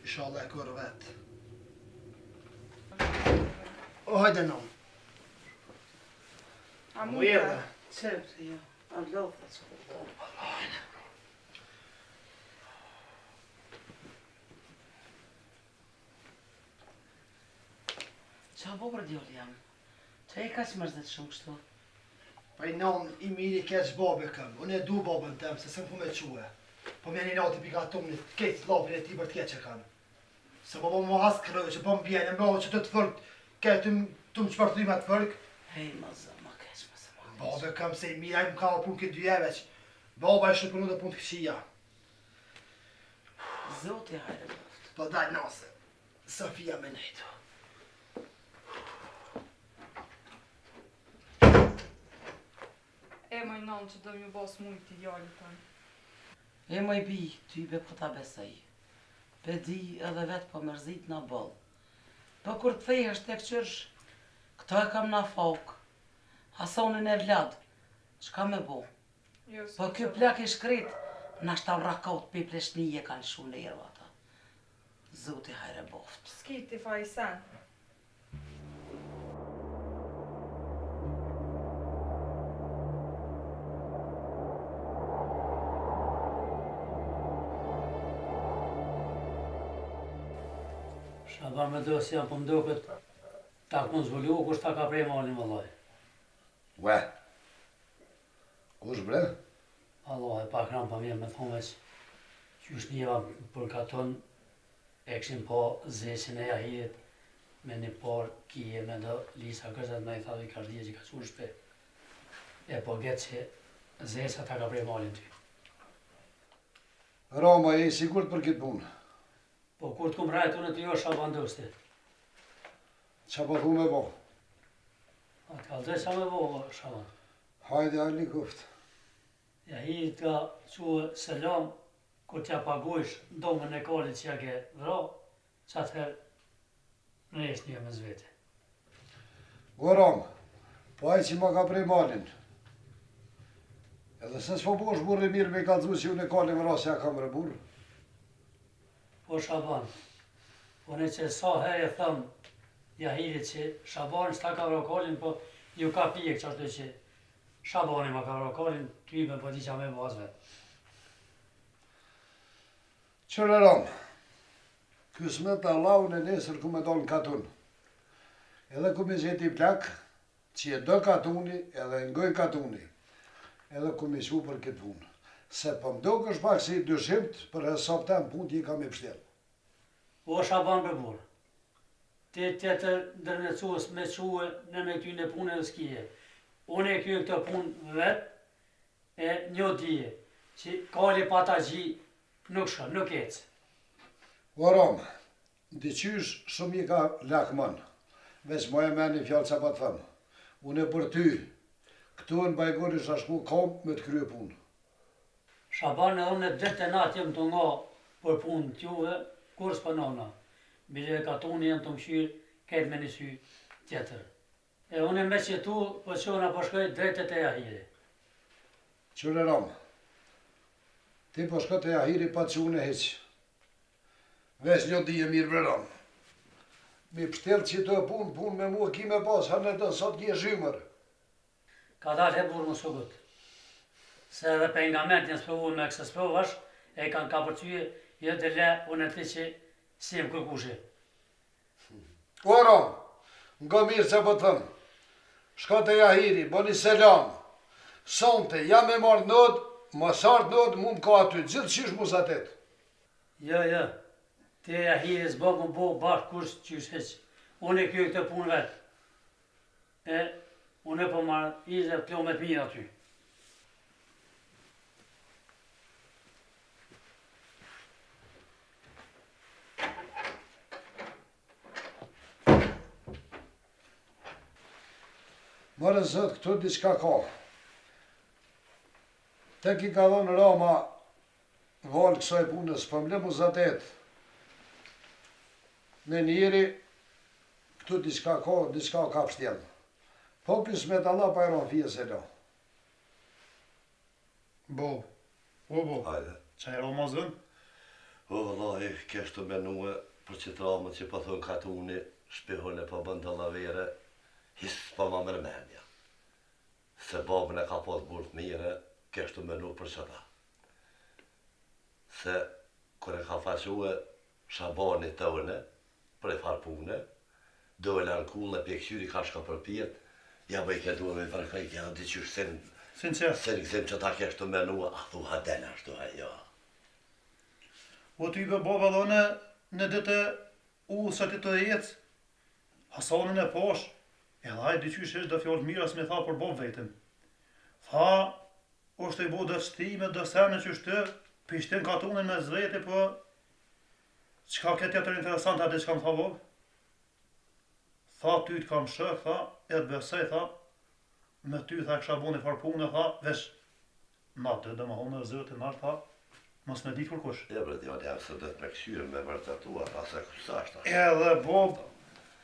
inshallah e kur vetë. O, hajde nom. A Mu mund erdhe. Certo, jo. A lodha që kuptoj. Qa bo për djoli jam? Qa i ka që mërzit shumë kështu? Pa i non i miri keq babe këm. Unë e du babën tem, se së më ku me quhe. Po me një nati pika tumnit, kejtë lafin e ti për t'keq e kam. Se baba më has kërëve që po më bjene, më që të të fërk, kejtë të më qëpërtri me të fërk. Hej, ma zë, ma keq, ma zë, ma keq. Babe këm se i mira i më ka o punë këtë 2 jeve që. Baba e shëpënu dhe punë të këqia. Zoti hajre loft. Po daj nase, Sofia me nejtu. E moj non që do më bos mujt i djallit tënë. E moj bi, ty be po ta besoj. Pe di edhe vetë po mërzit na boll. Po kur të thej është tek qërsh, këto e kam na fauk. Hasonin e vlad, çka me bo? Jo, Po ky plak i shkret, na shtam rakot pe pleshnije kanë shu nerva ata. Zoti hajre boft. S'kiti fajsen. Shaban me do si janë për mdokët, ta kënë zvullu, kush ta ka prej malin vëllaj. Ue. Kush bre? Allah e pak rëmë për mirë me thonë veç, qysh njeva për katon, e këshin po zesin e jahirit, me një por kije me do lisa gëzat me i thadë i kardije që ka qurë shpe. E po getë që zesa ta ka prej malin ty. Roma e i sigurt për këtë punë. Po kur të kumë rajtë unë të jo Shaban dosti. Qa po thu me bo? A të kalëzoj sa me bo, Shaban. Hajde Ali kuft. Jahirit ka quë selam, kur t'ja pagujsh ndomën e kalit që ja ke vra, që atëherë në eshtë një me zvete. O Rom, po aj që ma ka prej malin. Edhe se s'po bosh burri mirë me i kalëzu që unë e kalim rasja kam rë burë. Po Shaban, unë që sa herë e thëmë Jahirit që Shabani s'ta ka vra kalin, po ju ka pijek që ashtu që Shabani ma ka vra kalin, ty me po di qa me bazve. Qërë Rom, kësmet e Allahun e nesër ku me donë katun. Edhe ku me zheti plak, që e do katuni edhe ngoj katuni. Edhe ku me shu për këtë punë. Se po mdo kësh pak si dyshimt për hesap tem punë t'i kam i pështel. O Shaban për burë, ti tjetër ndërnecuës me quë në me ty në punë e s'kije. Unë e kjo këtë punë vetë, e një dije, që kali pa ta gji nuk shë, nuk ecë. O Rom, ndiqysh shumë i ka lakman, veç ma e me një fjallë që pa të thëmë. Unë e për ty, këtu në bajgori shashku kom me të krye punë. Shaban e unë e dhëtë e natë jem të nga për punë t'juve, kur s'pë nona. Bile e katoni jem të mshyrë, ketë me një sy tjetër. E unë e me qëtu, po qona po shkoj drejtet e Jahiri. Qërë Rom, ti po shkot e Jahiri pa që unë e heqë. Vesh një dije mirë bre Rom. Mi pështel që të punë me mua ki me pas, hanë të sot kje zhymër. Ka dalë e burë më sukët. Se edhe pengamentin s'provu me kësë s'provash, e kanë ka përtyje, jo dhe le unë e ti që si më kërkushi. O Rom, nga mirë që po të thëmë, shkot e Jahiri, bo një selam, sonte, jam e marrë nëd, ma sartë nëd, mu më ka aty, gjithë qish mu zatet. Jo, ti e Jahiri s'bo më bo bashkë kush qysh heq. Unë e kjo këtë punë vetë. E unë e po marrë izë e kilomet mirë aty. Mërë zëtë, këtu diçka ka. Tek i ka dhonë Roma valë kësaj punës, për mle mu zatet. Me njëri, këtu diçka ka pështjelë. Po kismet Allah pa i ronë fije se lo. Bob, o Bob, Hajde. qa e Ramazan? O, vëllahi, kesh të menue për që tramët që pa thonë katuni, shpihon e pa bëndë lavere, hisë pa ma mërmenja. Se babën e ka pas burë të mire, kështu menu për qëta. Se kër e ka faque Shabani të une, për e farpune, dojle në kullë e pjekësyri ka shka për pjetë, ja bëj ke duhe me vërkaj, ja në diqysh Sincer. se në gzim që ta kështu menu, a thuha dena, shtu ha, ja. O ty be baba dhone në dite usët të jetë, Hasanën e pash, e dhaj dyqysh ishtë dhe fjallë mira së me tha për bob vetëm. Tha, është i bo dhe stime dhe sene që shtë, pishtin katunin me zveti, po, qka ke tjetër interesant ati që kam tha bob? Tha, ty të kam shëk, tha, e të besej, tha, me ty, tha, kësha bo një farpune, tha, vesh, na të dhe më honë e zëtë, na, tha, mos me ditë kërkush. Ja bre djali, ja se dhe të me këshyre me vërtetua, ta se kusashta. Edhe bob,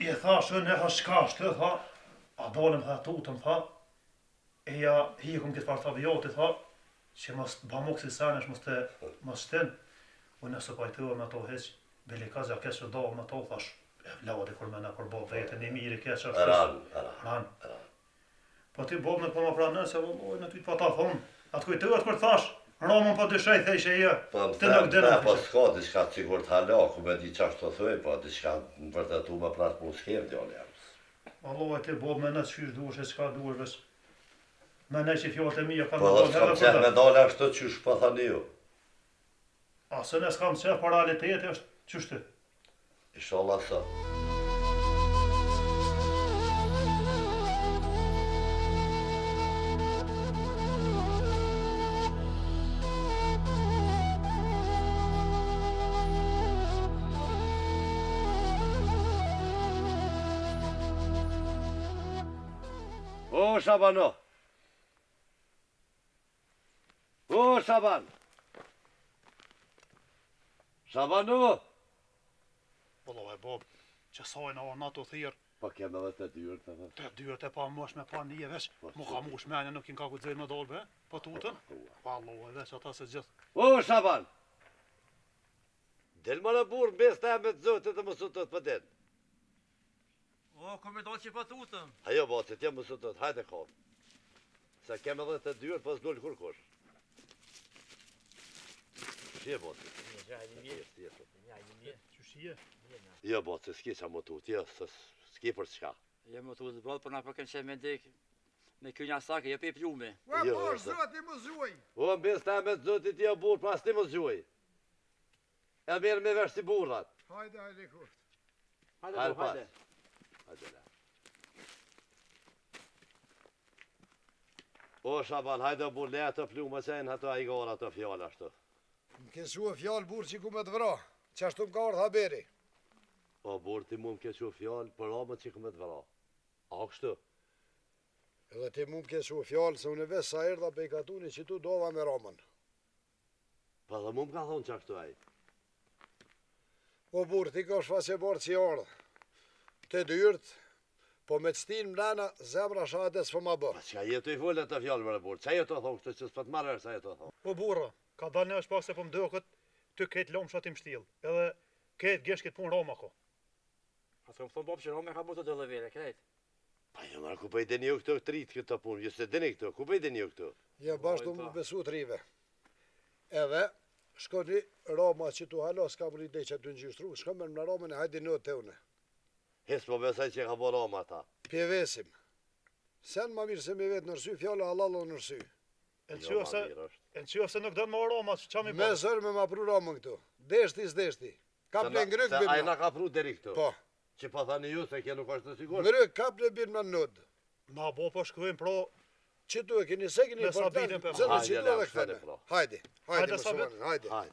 i tha shën e ha shka shtë, tha, a dalëm tha tutëm, tha, e ja hikum këtë farë thavijoti, tha, që mos bamuk si sanesh, mos shten, unë nëse pajtëve me to heq, beli kazja keqë dalë me to, thash, e vladi kur me në për bob vetën, i miri keqë është. Ran. Po ti bob në për më pranën, se vëlloj në ty pa ta thonë, atë kujtëvet kur thash, Ramon po dëshaj thejsh e jo. Po më them, po s'ka diçka sigur të halaku me di qashtë të thuj, po diçka në vërtetu me pratë mu s'kem djali jamës. Allah ti bob me në të shqysh duesh e s'ka duesh vesh. Me në që fjallët e mija ka Po dhe s'kam qef me dole ashtu qysh po thani ju. Asë në s'kam qef, po realiteti është qyshtë. Inshallah sa. O Shabano! O Shaban! Shabano! Allah e bob, që sajnë o natë të thirë, Po kem edhe të dyrë të dhe. të dyrët e pa mosh me pa nije vesh, mu ka mush menja nuk in ka ku të zirë me dolbe, po tutën, pa Allah e vesh ata se gjithë. O Shaban! Del më në burë në besë ta me të zotit të më sutët për den. O, kom e do që pa tutëm. Ajo bacit, jam më sutët, hajde kom. Se kem edhe të dyrë, pas dole kur kush. Shje bacit. Qyshie? Jo bacit, s'ki qa më tut, jo, s'ki për çka. Je më tutë brot, për na për kënë qenë me ndek me kynja sake, je pe plume. Ua, Jo, po, zot. zoti më zuaj. O, në besë ta me të zotit jo burë, pas ti më zgjuj. E mirë me vesh si burrat. Hajde, kusht. Hajde pas. Hajde la. O Shaban, hajde burë, le ato plume qenë, ato a i gara ato fjallë ashtu. Më kesu e fjallë burë që ku me të vra, që ashtu më ka ardhë haberi. O burë, ti mu më kequ fjallë, për ramët që këmë të vëra. A kështu? Edhe ti mu më kesu e fjallë, se unë e vesë sa erdha pe i katuni që tu dova me ramën. Pa dhe mu më ka thonë që ashtu aji. O burë, ti ka shfaqe barë që i ardhë. Të dyrt, po me të stinë mrena, zemra shate s'po ma bë. Pa që jetu i full e të fjallë mërë burë, që jetu a thonë kështu që s'pët marrë sa jetu a thonë. O burra, ka dalë në është pak se po më dëkët, ty ketë lomë shatim shtilë, edhe ketë geshkit punë Roma ko. A të më thonë bob që Rome ka bu të dëllë vere, krejt. Pa jo marë, ku pëj dini ju këto tritë këtë punë, ju se dini këto, ku pëj dini ju këto? Ja bashtu më besu të rive. Edhe, shkoni Roma që tu halo, s'ka më rritej që të njështru, shkome në Romën e hajdi në të une. Hes po besaj që ka bo Roma ta. Pjevesim. Sen ma mirë se me vetë nërsy, fjallë halalo nërsy. E Jo, ma mirë është. në qëfë se nuk dënë më Roma, që qa mi Me zërë me ma pru Romën këtu. Deshti s'deshti. Kap në ngryk Se a i birna. na ka pru deri këtu. Po, Që pa thani ju se kje nuk është të sigur. ngryk kap në birna në nëd. Na bo po shkruajmë pro, Që tu e keni se keni Me për Sabitin për zënë Hajde, që tu la, edhe shkone këthene. pro. Hajde, Hajde, më Sabit. sonin, hajde. Hajde.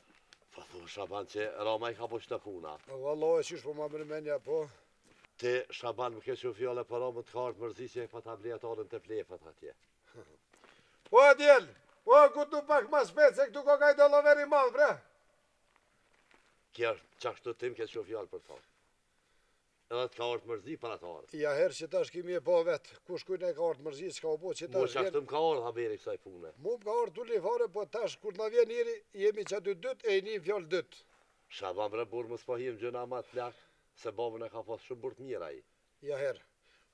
Pa thu Shaban që Roma i ka po shtë puna. Vallo e qysh po ma mërmenja, po. Ti Shaban më kequ fjole për Romën të ka ardhë mërzisje pa tabliatorën të plefët atje. Po adjel, po ku tu pak ma spet se këtu ka kaj do loveri madh, bre. Kja është qashtu tim kequ fjole për thonë. Edhe të ka ardhë mërzi për atë ardhë. Ja herë që tash kimi e po vetë, kush kujnë e ka ardhë mërzi, s'ka u po që Mu tash qashtu vjen. më ka ardhë haberi kësaj pune. Mu më ka ardhë tu lifare, po tash kur na vjen njëri, jemi që aty dyt e i një fjallë dyt. Shaban bre burë më s'pahim gjëna ma të plak, se babën e ka pas shumë burë të mirë aji. Ja herë,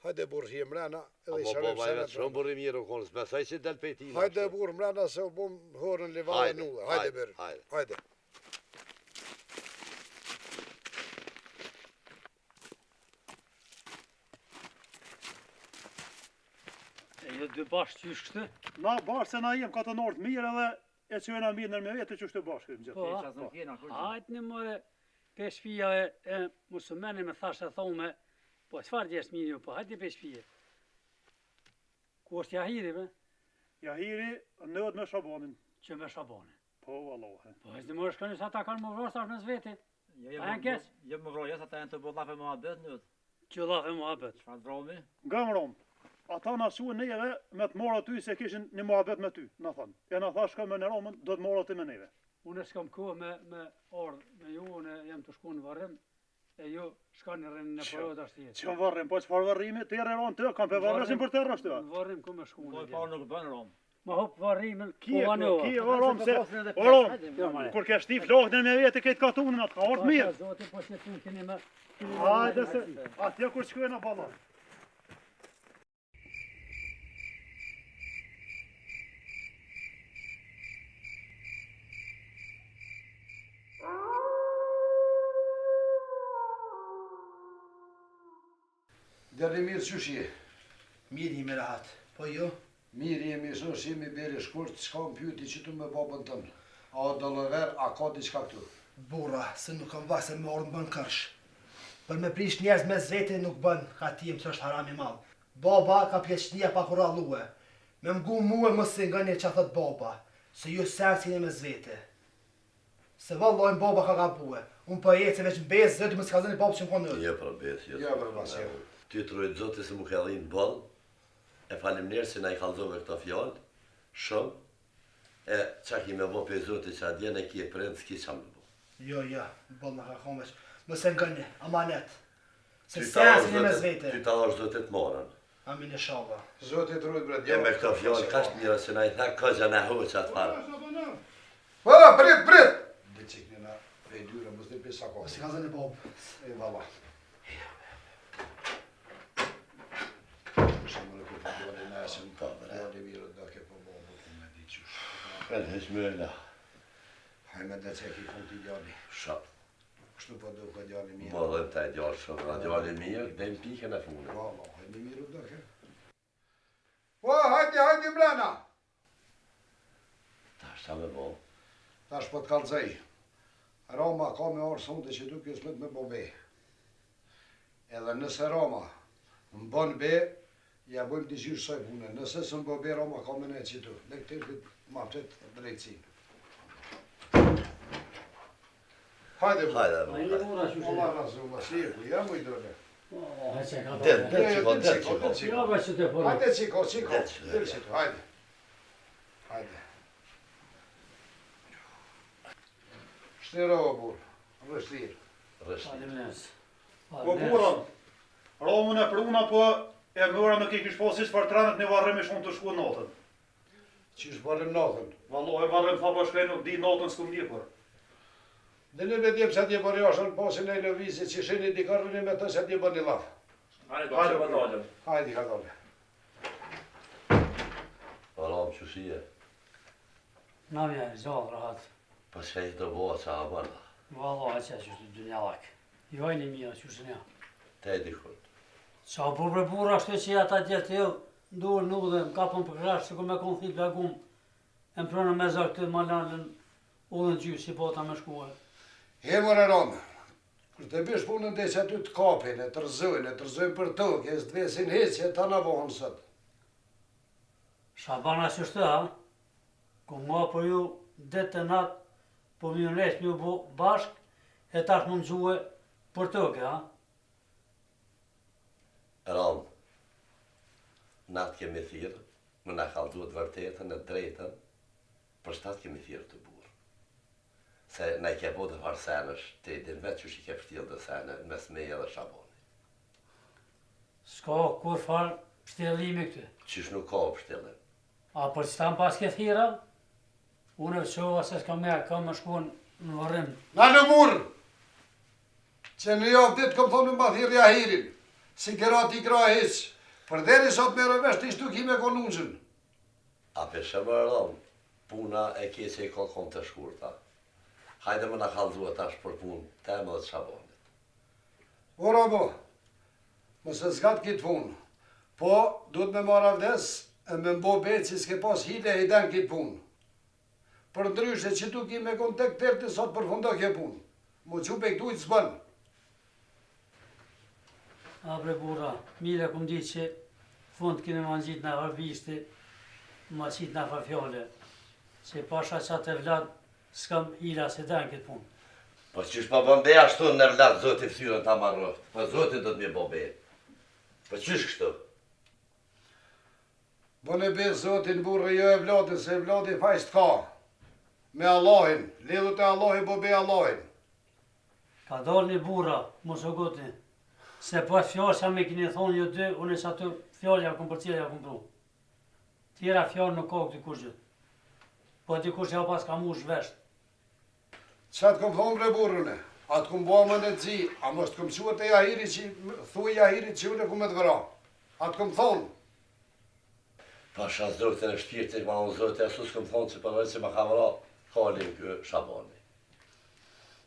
Hajde burë hi mrena, edhe i Apo sharem baba e vetë shumë burri mirë u konë, s'besoj që del pej tina. Hajde burë mrena se u bom horën livale Hajde, nullë. hajde, Hajde berë. hajde. Hajde. E jo dy bashkë qysh kështë? Na bashkë se na jem katonort mirë edhe e që jena mirë nër me vete që shtë bashkë. Po, hajtë në more pe shpia e musumeni me thashe thome, po qëfar gjesht mirë ju, po hajtë pe shpia. Ku është Jahiri, be? Jahiri nëhet me Shabanin. Që me Shabani. Po, vallahe. Po hajtë në more shkoni sa ta kanë më vrosë tash me zveti. A janë keq? Jo më vrojës, ata janë të bollafe më abet në Që lafe muhabet. Çfarë vromi? Nga më romë. Ata na shuën neve me të marrë ty se kishin një muhabet me ty, na thonë. E na tha shkoj me në Romën, do të marrë ty me neve. Unë s'kam kohë me ardhë me ju, unë jam të shku në varrim, e ju shkani rrinë në përët ashtë jetë. Që varrim, po çfarë varrimi, të rreron të, kam pe varresin për të rrështu. Në varrim ku me shku Po në e parë nuk bën rom. Ma hop varrimin, Kie, ku vanova. kie, varom se, varom, Jo, mare. kur ke shtif flokën me vete këtë katunën atë, ka orë mirë. Zoti, po që tu keni me... Hajde se, atje kur shkojnë a balla. Djali mirë qysh je? Mirë jemi rahat. Po jo? Mirë jemi sos, jemi beri shkurt, s'ka më pyti që tu me babën tënë. A do lëver, a ka diçka këtu? Burra, se nuk kam vasë me orë në bën kërsh. Për me prish njerëz me zvete nuk bën, ka tim që është haram i madh. Baba ka pleqnia pa kur allue. Me mgu muë më se nga një që thot baba, se ju sensin e me zvete. Se vallojnë baba ka gabue. Unë po jetë se veç në bezë, zëtë më s'ka zëni babë që më konë Jo për besë, Jo, për basje. Ty të rojtë zotë se mu ka dhinë ballë, e falimnerë se na i kalzove këto fjallë, shumë, e qa ki me bo për zotë që adjen e ki e prendë, s'ki qa me bo. Jo, ballë në ka konë veç. Më se ngëni, amanet. Se Ty ta sensin e me është zvete. ty ta është zotë të morën. Amin e shala. Zotit rrujt bre, E me këto fjallë ka shtë njëra se na i tha këgja në hoqë atë farë. Po, prit! Dhe qik njëna e dyre, mos dhe pisa kohë. Si ka zëni babë. E valla. Shumë në këtë djali nesën, djali mirë do ke po babë, ku me di qysh. Këllë heshmëlla. Hajme dhe që e ki kun t'i djali. Shatë. Kështu po do ka djali mirë. Bo dhe të e gjallë shumë, ra gjallë mirë, dhe në pikën e funë. Valla, hajme mirë do ke. Po, hajde mrena! Ta është ta me bo. Tash po t'kallzej. Roma ka me orë sonde që duke s'met me bo be. Edhe nëse Roma më bon be, ja bëjmë t'i gjyrë soj pune. Nëse së më bo be, Roma ka me ne që tu. Dhe këtë të ma pëtet drejtësin. Hajde, Hajde, Allah Rasullah, si e ku, ja mu i dole. Del qiko, del qiko. Jo, be që të përë. Hajde qiko, Del del qiko, hajde. Hajde. Shtirova burë, rështirë. Rështi. Po burën, Romën e pruna po e mëra nuk i kish posi që fartranët në varrim e shumë të shku natën. Qysh balëm natën. Vallohe varrim tha po shkaj nuk di natën s'kum di për. Dhe në vedjem se atje për jashën posin e lëvizit që sheni di karrëni me të se atje bën një laf. Hajde, do të dalëm. Hajde ka dole. Ram që shije. Na mja, gjallë rahat. Pa që i të bo që a bërda. Valla, që është të dynjallak. Jo e një mija, që është një. Te e dikut. Qa për për burra shte që ata djetë jo, ndurë nuk dhe më kapën për krash, që ku me konë thit lagum, e më pronë me zërë këtë malalën, ullën gjyë, si po ta me shkuar. Hemër e Romë, kër të bish punën dhe që aty të kapin, e të rëzojnë për tokë, e së të vesin heqë, ta në bohën sot. Shabana që shtë, ha? Ku ma për ju, detë të natë, po mi nëlesh mi u bo bashk, e tash më mëgjue për tokë, ha? Ram, natë kemi thirë, më në kalduat vërtetën e drejtën, për shtatë kemi thirë të burë. Se ne ke bo të farë senësh, te i din vetë që shi ke pështilë dhe sene, mes meja dhe Shaboni. S'ka kur farë pështjellimi këtë. Qysh nuk ka pështilën. A për që tam pas ke thira, unë e vëqova se s'ka me, ka me shkuan në varrim. Na në murë, që në javë ditë kom thonë mba thirë Jahirin, Si kërat i kra hiq, për deri sot me rëvesh të ishtu ki me konunxën. A peshe më rëdhëm, puna e keqe i kokon të shkurta. Hajde më na kallëzua tash për punë, temë dhe të Shabonit. O robo, mëse s'kat kitë punë, po duhet me marrë avdes e me mbo betë si s'ke pas hile e hiden kitë punë. Për ndryshe që tu ki me kontakt tërti sot përfundo kje punë. Mu që pe këtu i të zbënë. A bre burra, mire kum ditë që fund kime ma ngjit në harbishti, ma qitë në farfjole, që pasha qatë e vlad, s'kam hila se den këtë punë. Po qysh pa bën be ashtu në vlat zoti ftyrën ta marroft. Po zoti do të më bë be. Po qysh kështu? Bone be zotin burre jo e vladin, se vladin fajst ka. Me Allahin, lidhu të Allahin, bo be Allahin. Ka dalë një burra, mos o gotni, se po e fjallë që me kini thonë jo dy, unë e që atë fjallë ja kum për cilë ja kum pru. Tjera fjallë nuk ka këtë kushtë. Po të kushtë ja pas ka mu shvesht. Qatë kom thonë bre burrëne, atë kom bo më në të zi, a mos të kom qua të jahiri që, thuj jahiri që unë e kom e të vëra. Atë kom thonë. Pasha zotin e shpirtit, ma unë zotin e sus këm thonë që përvejt që ma ka vëra, kalin kë Shaboni.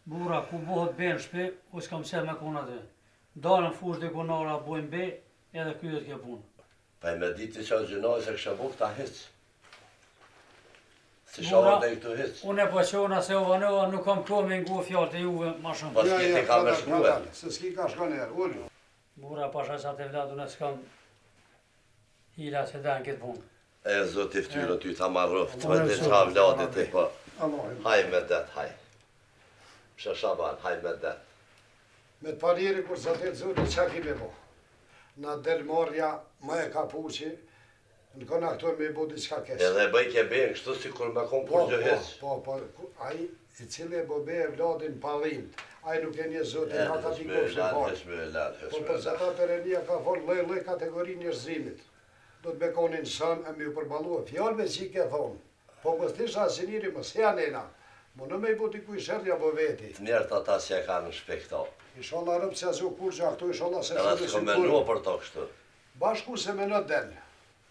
Burra, ku bohët be në shpe, u s'kam qenë me kona dhe. Dalën fush dhe konara bojnë be, edhe kyët kjo punë. Pa e me ditë që a gjënoj se kësha bu këta hiq. Si Burra, Shabon dhe i këtu hiq. Unë e po qona se ovanova, nuk kam kohë me ngu fjallë të juve ma shumë. Po s'ki ti ka me shkruhe. Se s'ki ka shka njerë, ullu. Burra, pasha qatë e vlad, unë e s'kam hila se den këtë punë. E zoti ftyrën ty ta marroft, të vëndin qa vladit e po. Allahin. Haj me det, haj. Pshe Shaban, haj me det. Me të panjeri kur sa të zotin qa ki me bo. Na delmarja ma e ka puqi, në kona këtu me i bo diçka kesh. Edhe bëj ke ben, kështu si kur me kon kur gjë hiq. Po, ai i cili e bo be e vladin palin, ai nuk e një zotin, ka ta t'i kofë se farë. Po se ta perenia ka thonë loj kategori njërzimit. Do të me konin sën e mi u përbalua fjallëve që i ke thonë. Po mos tisha asiniri mos hea nena. Mu në me i buti kuj shërja bo veti. Të njerët ata që e ka në shpekto. Inshallah rëpë që azu kur që aktu, inshallah se Edhe së s'ko menua për to kështu. Bashku se me në del.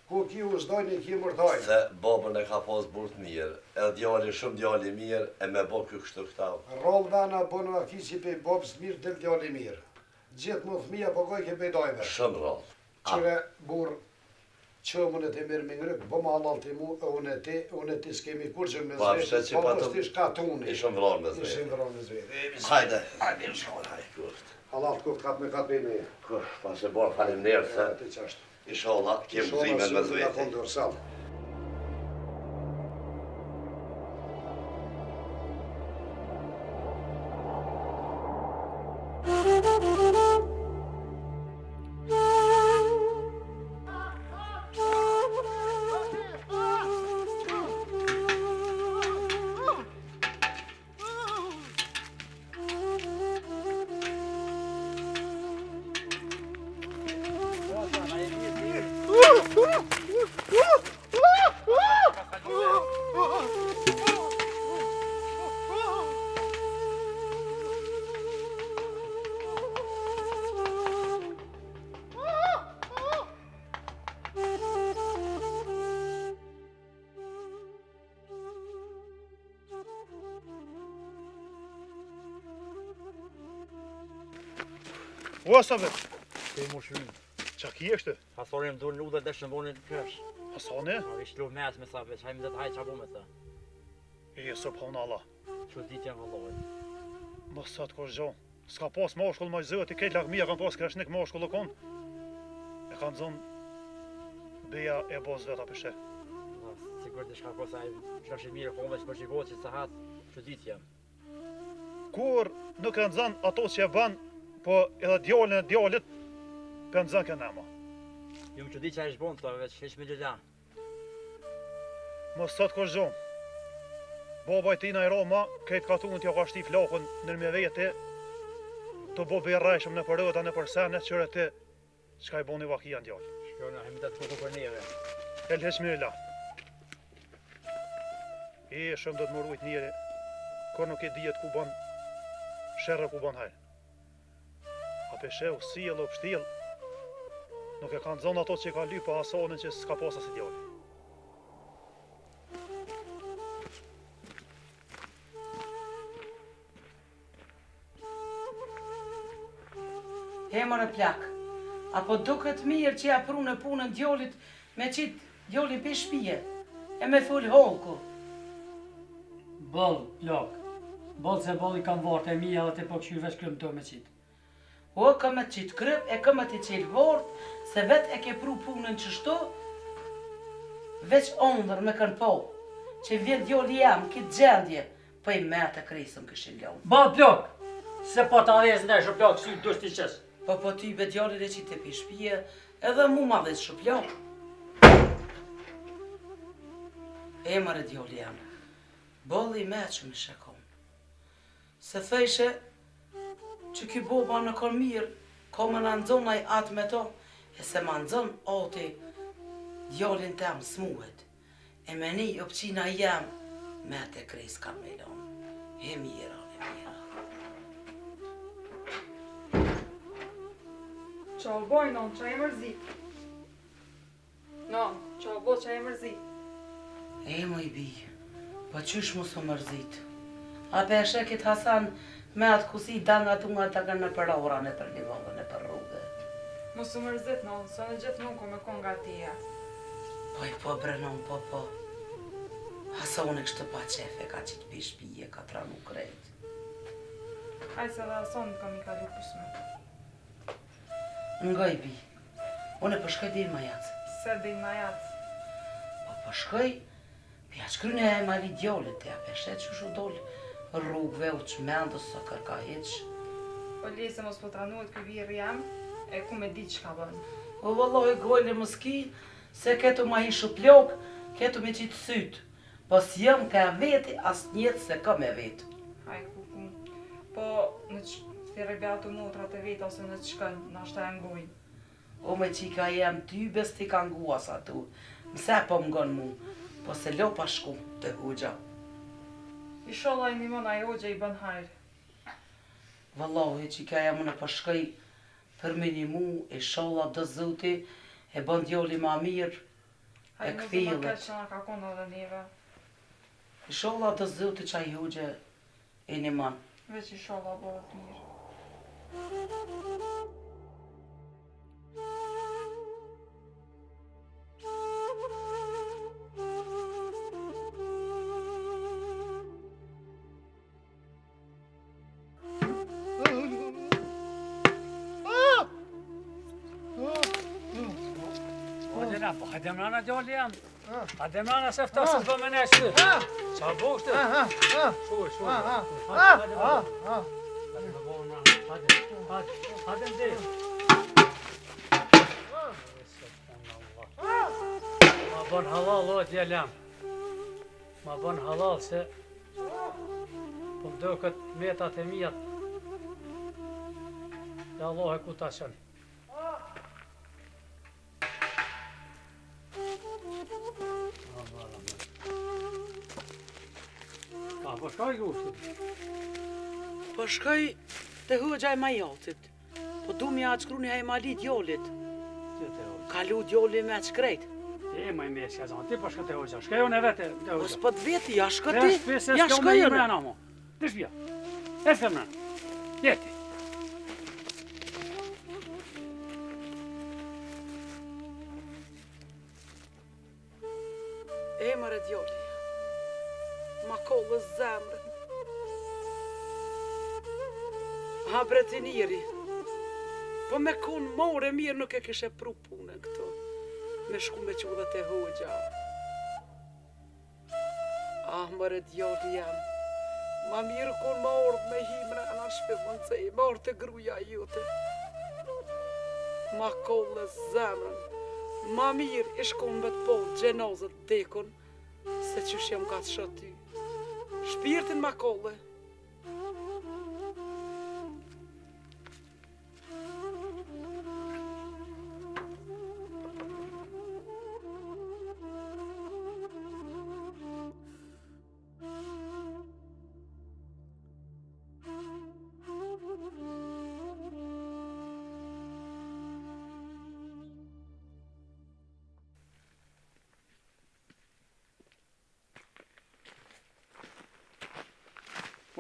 Ku ki u zdojnë i ki mërtaj. Se babën e ka pas burt mirë, edhe djali shumë djali mirë, e me bo kjo kështu këta. Roll vana bono aki që pe bobës mirë del djali mirë. Gjithë më thmija po goj ke bejdojve. Shumë roll. Qire burë, që më në të mirë me ngrëk, bo ma halal të mu, unë e ti s'kemi kur që me Po, zveti, që po patëm- mos t'ish ka tuni. Ishëm vrarë me Ishim zveti. vërën me zveti. Hajde, hajde në shkollë, hajde, kusht. Halal kuft kat me kat bejme. Kusht, pas e borë falim nërë se, Të qashtë. inshallah, kem zimen me zveti. Kondor sallë. O, sa vet, Te mu shumë. qa ki e kështë? Pasorim do në udhe dhe shëmbonin kësh. Hasane? A vi shlu mes me sa veç, hajmë dhe të hajë qa bu me ta. E, subhanallah. Që ditja vëllohet. Mos sa të kosh gjo. S'ka pas mashkull ma zëti, kejt lakmija kanë pas kreshnik mashkull o konë. E kanë zonë beja e bos veta pëshe. Sigur të shka kosa e qështë mirë konë veç për që gotë që të hatë, që ditja. Kur nuk e nëzën ato që e banë, po edhe djallin e djallit, për nëzën kënë ema. Jo që di që e shbonë të veç, heq me gjëlla. Mos sa të kosh gjo. Baba i tina i Roma, kejt ka tunë t'ja ka shti flakën nërme vete, të bo be rajshëm në përrëta në përsenet, qëre ti, qka i boni vakia në djallë. Shkjona, hajmë të të për neve. El heqmila. E shumë do të më rujt njeri, kur nuk e dijet ku ban sherrë ku ban hajrë. A peshe u si e lop shtil, Nuk e kanë zonë ato që ka lyp pa Hasanën që s'ka pas as djali. Hemër e plak, apo duket mirë që ja prunë punën djolit me qitë djoli për shpije, e me full holku. Bol, plak. Bol se bol i kam vartë e mija dhe të po këshyr veç krym të me qitë. O, ka me qitë kryp, e ka me të qelë vort, se vet e ke pru punën qështu, veç ondër me kanë po, që vjen djoli jam, këtë gjendje, po i me të krisëm këshin ljonë. Bol, plak. Se po të adhes në shë plak, sy të shti qës. Po ty be djali dhe qitë e për shpije, edhe mu ma dhe shë plak. Emër e djoli jam, bol i me që me shekon. Se thejshe, që ky boba në kon mirë, ka më në nëzonaj atë me to, e se më nëzon ati djallin tem smuhet, e me një opqina jem, me të kres ka me lonë, e mira, e mira. Qa o boj, non, qa e mërzit? Non, qa o boj, qa e mërzit? E më i bi, po qysh mu së mërzit? A pe e shekit Hasan, me atë kusi danga tunga të kanë në për ora, në për një vëllë, në për rrugë. Mos u mërzit, non, së në gjithë nuk me kon nga tia. Po brenon, po. Hasan e kështë pa qefe, ka qitë për shpije, ka tranu krejt. Aj se dhe Hasan kam i kalu pusme. Nga i bi, unë e përshkoj dhe i majacë. Se dhe i majacë. Po përshkoj, pja shkryne e mali djollit, ja peshet që shu dollë rrugve, u që mendës, së kërka heq. Po li se mos po tranuet këj virë jam, e ku me di që ka bënë. O vëlloj gojle më ski, se ketu ma ishu plok, ketu me qitë sytë. Po si jam ka veti, as njetë se ka me vetë. Haj, ku. Po në që thire beatu motrat e vetë, ose në që shkën, në ashta e ngujnë. O me qika jem ty, bes ti ka ngua sa tu. Mse po m'gon mu, po se lo pa shku të hugja. Inshallah i nimon a i hoxha i bën hajrë. Vëllohi që ka jam unë përshkoj për minimu, inshallah dë zëti, e bën djoli ma mirë, e Hajë këfilët. më këtë që nga ka konë edhe neve. Inshallah dë zëti që a i hugje e një man. Veç inshallah bëhet mirë. Hajde mrana djali jam. Hajde mrana se ftasën për me ne shty. Qa bo shty? Shuj. Hajde ndi. Ma bën halal o djali jam. Ma bën halal se po mdo këtë metat e mijat. Ja Allah e ku ta shën. Po shkoj gushtit? Po shkoj të hëgja e majacit, po du mi atë shkru një hajmali djolit. Që të hoqë? Kalu djoli me të shkrejt. E maj me shka zonë, ti po shkë të hoqë, shkaj unë e vete të Po hoqë. s'po të veti, ja shko ti, ja shkoj shko jënë. mrena mo. Të shpja, e fe mrena, jeti. Emër e djoli, ma kollës zemrën. Ha bretiniri, po me kun more mirë nuk e kishe pru punën këto, me shku me qudhët e hoxha. Ah, mërë djoli jam, ma mirë kun ma orë me himre në shpivën se i ma orë të gruja jute. Ma kollës zemrën, ma mirë i shkon me të po gjenazët dekun, se qysh jam ka të shëty. Shpirtin ma kolle.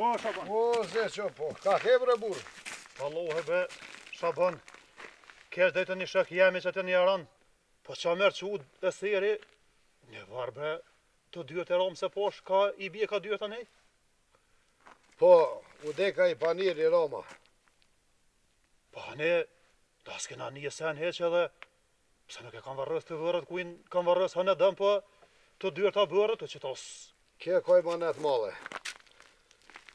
Po, Shaban. O, se që po, ka hebre burë. Vallohi be, Shaban. Kesh dhe të një shak jemi që të një aran. Po qa merë që u dhe seri, një varbe të dyët e romë se posh, ka i bje ka dyët anej? Po, u deka i panir i Roma. Po ne, da s'kena një sen heq edhe, pse nuk e kam varrës të vërët, kuin kam varrës hanë dëm, po të dyët a bërët, të që tos. Kje koj manet male.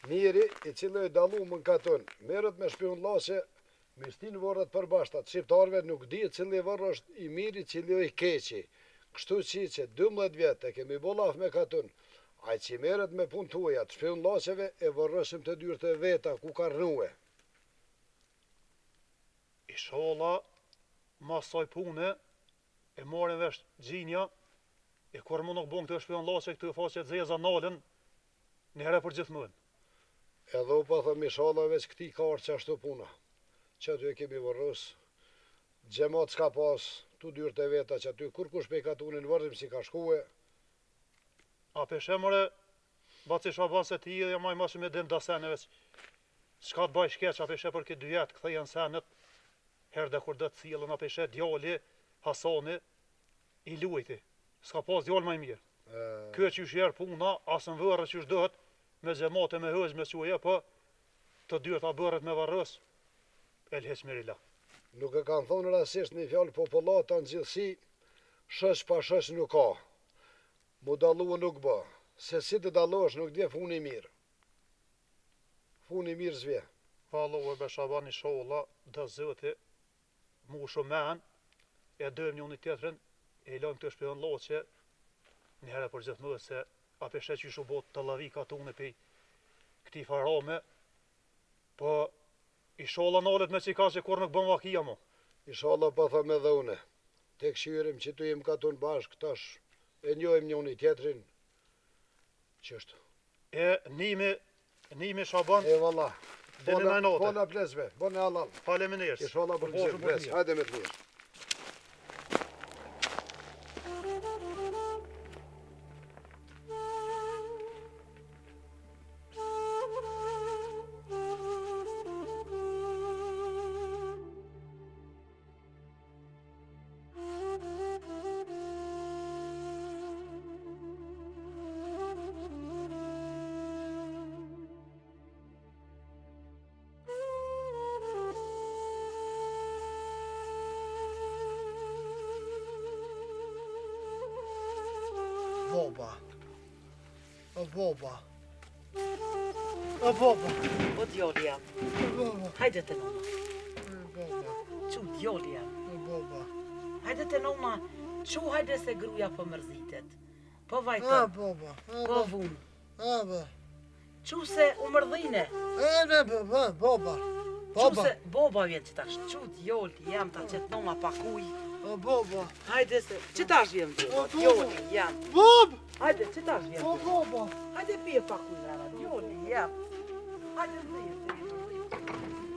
Miri i cilë i dalu më në katën, merët me shpion lashe, me shtin vërët përbashtat. Shqiptarve nuk di cili vërë është i miri, cili i keqi. Kështu që 12 vjetë e kemi bolaf me katën, a i që merët me pun të uja, të shpion lasheve e vërësim të dyrë të veta, ku ka rnue. I shola, mas saj pune, e marin vesh gjinja, e kur më nuk bon këtë shpion lashe këtë faqe zeza nalën, një herë për gjithmonë. Edhe u pa thëmë i shalave që këti ka arë që ashtu puna. Që aty e kemi vërës, gjemat s'ka pas, tu dyrë të veta që aty, kur kush pe katunin vërdim si ka shkue. A peshemore, baci Shaban se ti dhe maj ma shumë e dim da seneve që s'ka të baj shkeq, a peshe për këtë 2 jetë, këthej janë senet, herë dhe kur dhe të cilën, a peshe djali, Hasani, i lujti, s'ka pas djali maj mirë. Kjo që është jerë puna, asën vërë që është dëhet, me gjemate me hëzë, me quje, po të dyrt a bërët me varrës, el heq mirila. Nuk e kanë thonë rasisht një fjallë populata në gjithësi, shësh pa shësh nuk ka. Mu dalu nuk bë, se si të dalosh nuk dje funi mirë. Funi mirë zvje. Vallohi be Shaban i sholla, dhe zëti, mu shumen, e dëm një tjetërin, e i lojmë të shpion loqe, një herë për gjithë mëdhe se a peshe që ishu bot të lavika të unë pe këti farame, po i sholla nalet me qika që kur nuk bën vakia mu. I shala pa thëm edhe une. Tek këshyrim që tu jem katun bashkë, tash e njojmë një unë tjetërin. Qështu. E nimi Shaban, E valla. dini najnote. Bona plesve, bona halal. Faleminderit. I shala për gjithë ples. Hajde me të mirë. Boba. O boba. O boba. O djali jam, O boba. hajde të noma. O boba. Qu djali jam, O boba. hajde të noma, qu hajde se gruja po mërzitet. Po A vajton, boba. po vun, A boba. qu se u mërdhine, E boba. Boba. qu Boba. se boba vjen që tash, qu djali jam ta qëtë noma pakuj. O boba. Hajde se, që tash vjen boba, O, boba. djali jam. Bob. Hajde, që tash vjen O boba. boba. Hajde pije pakuj, rara, djali jam. Hajde dhejë, dhejë.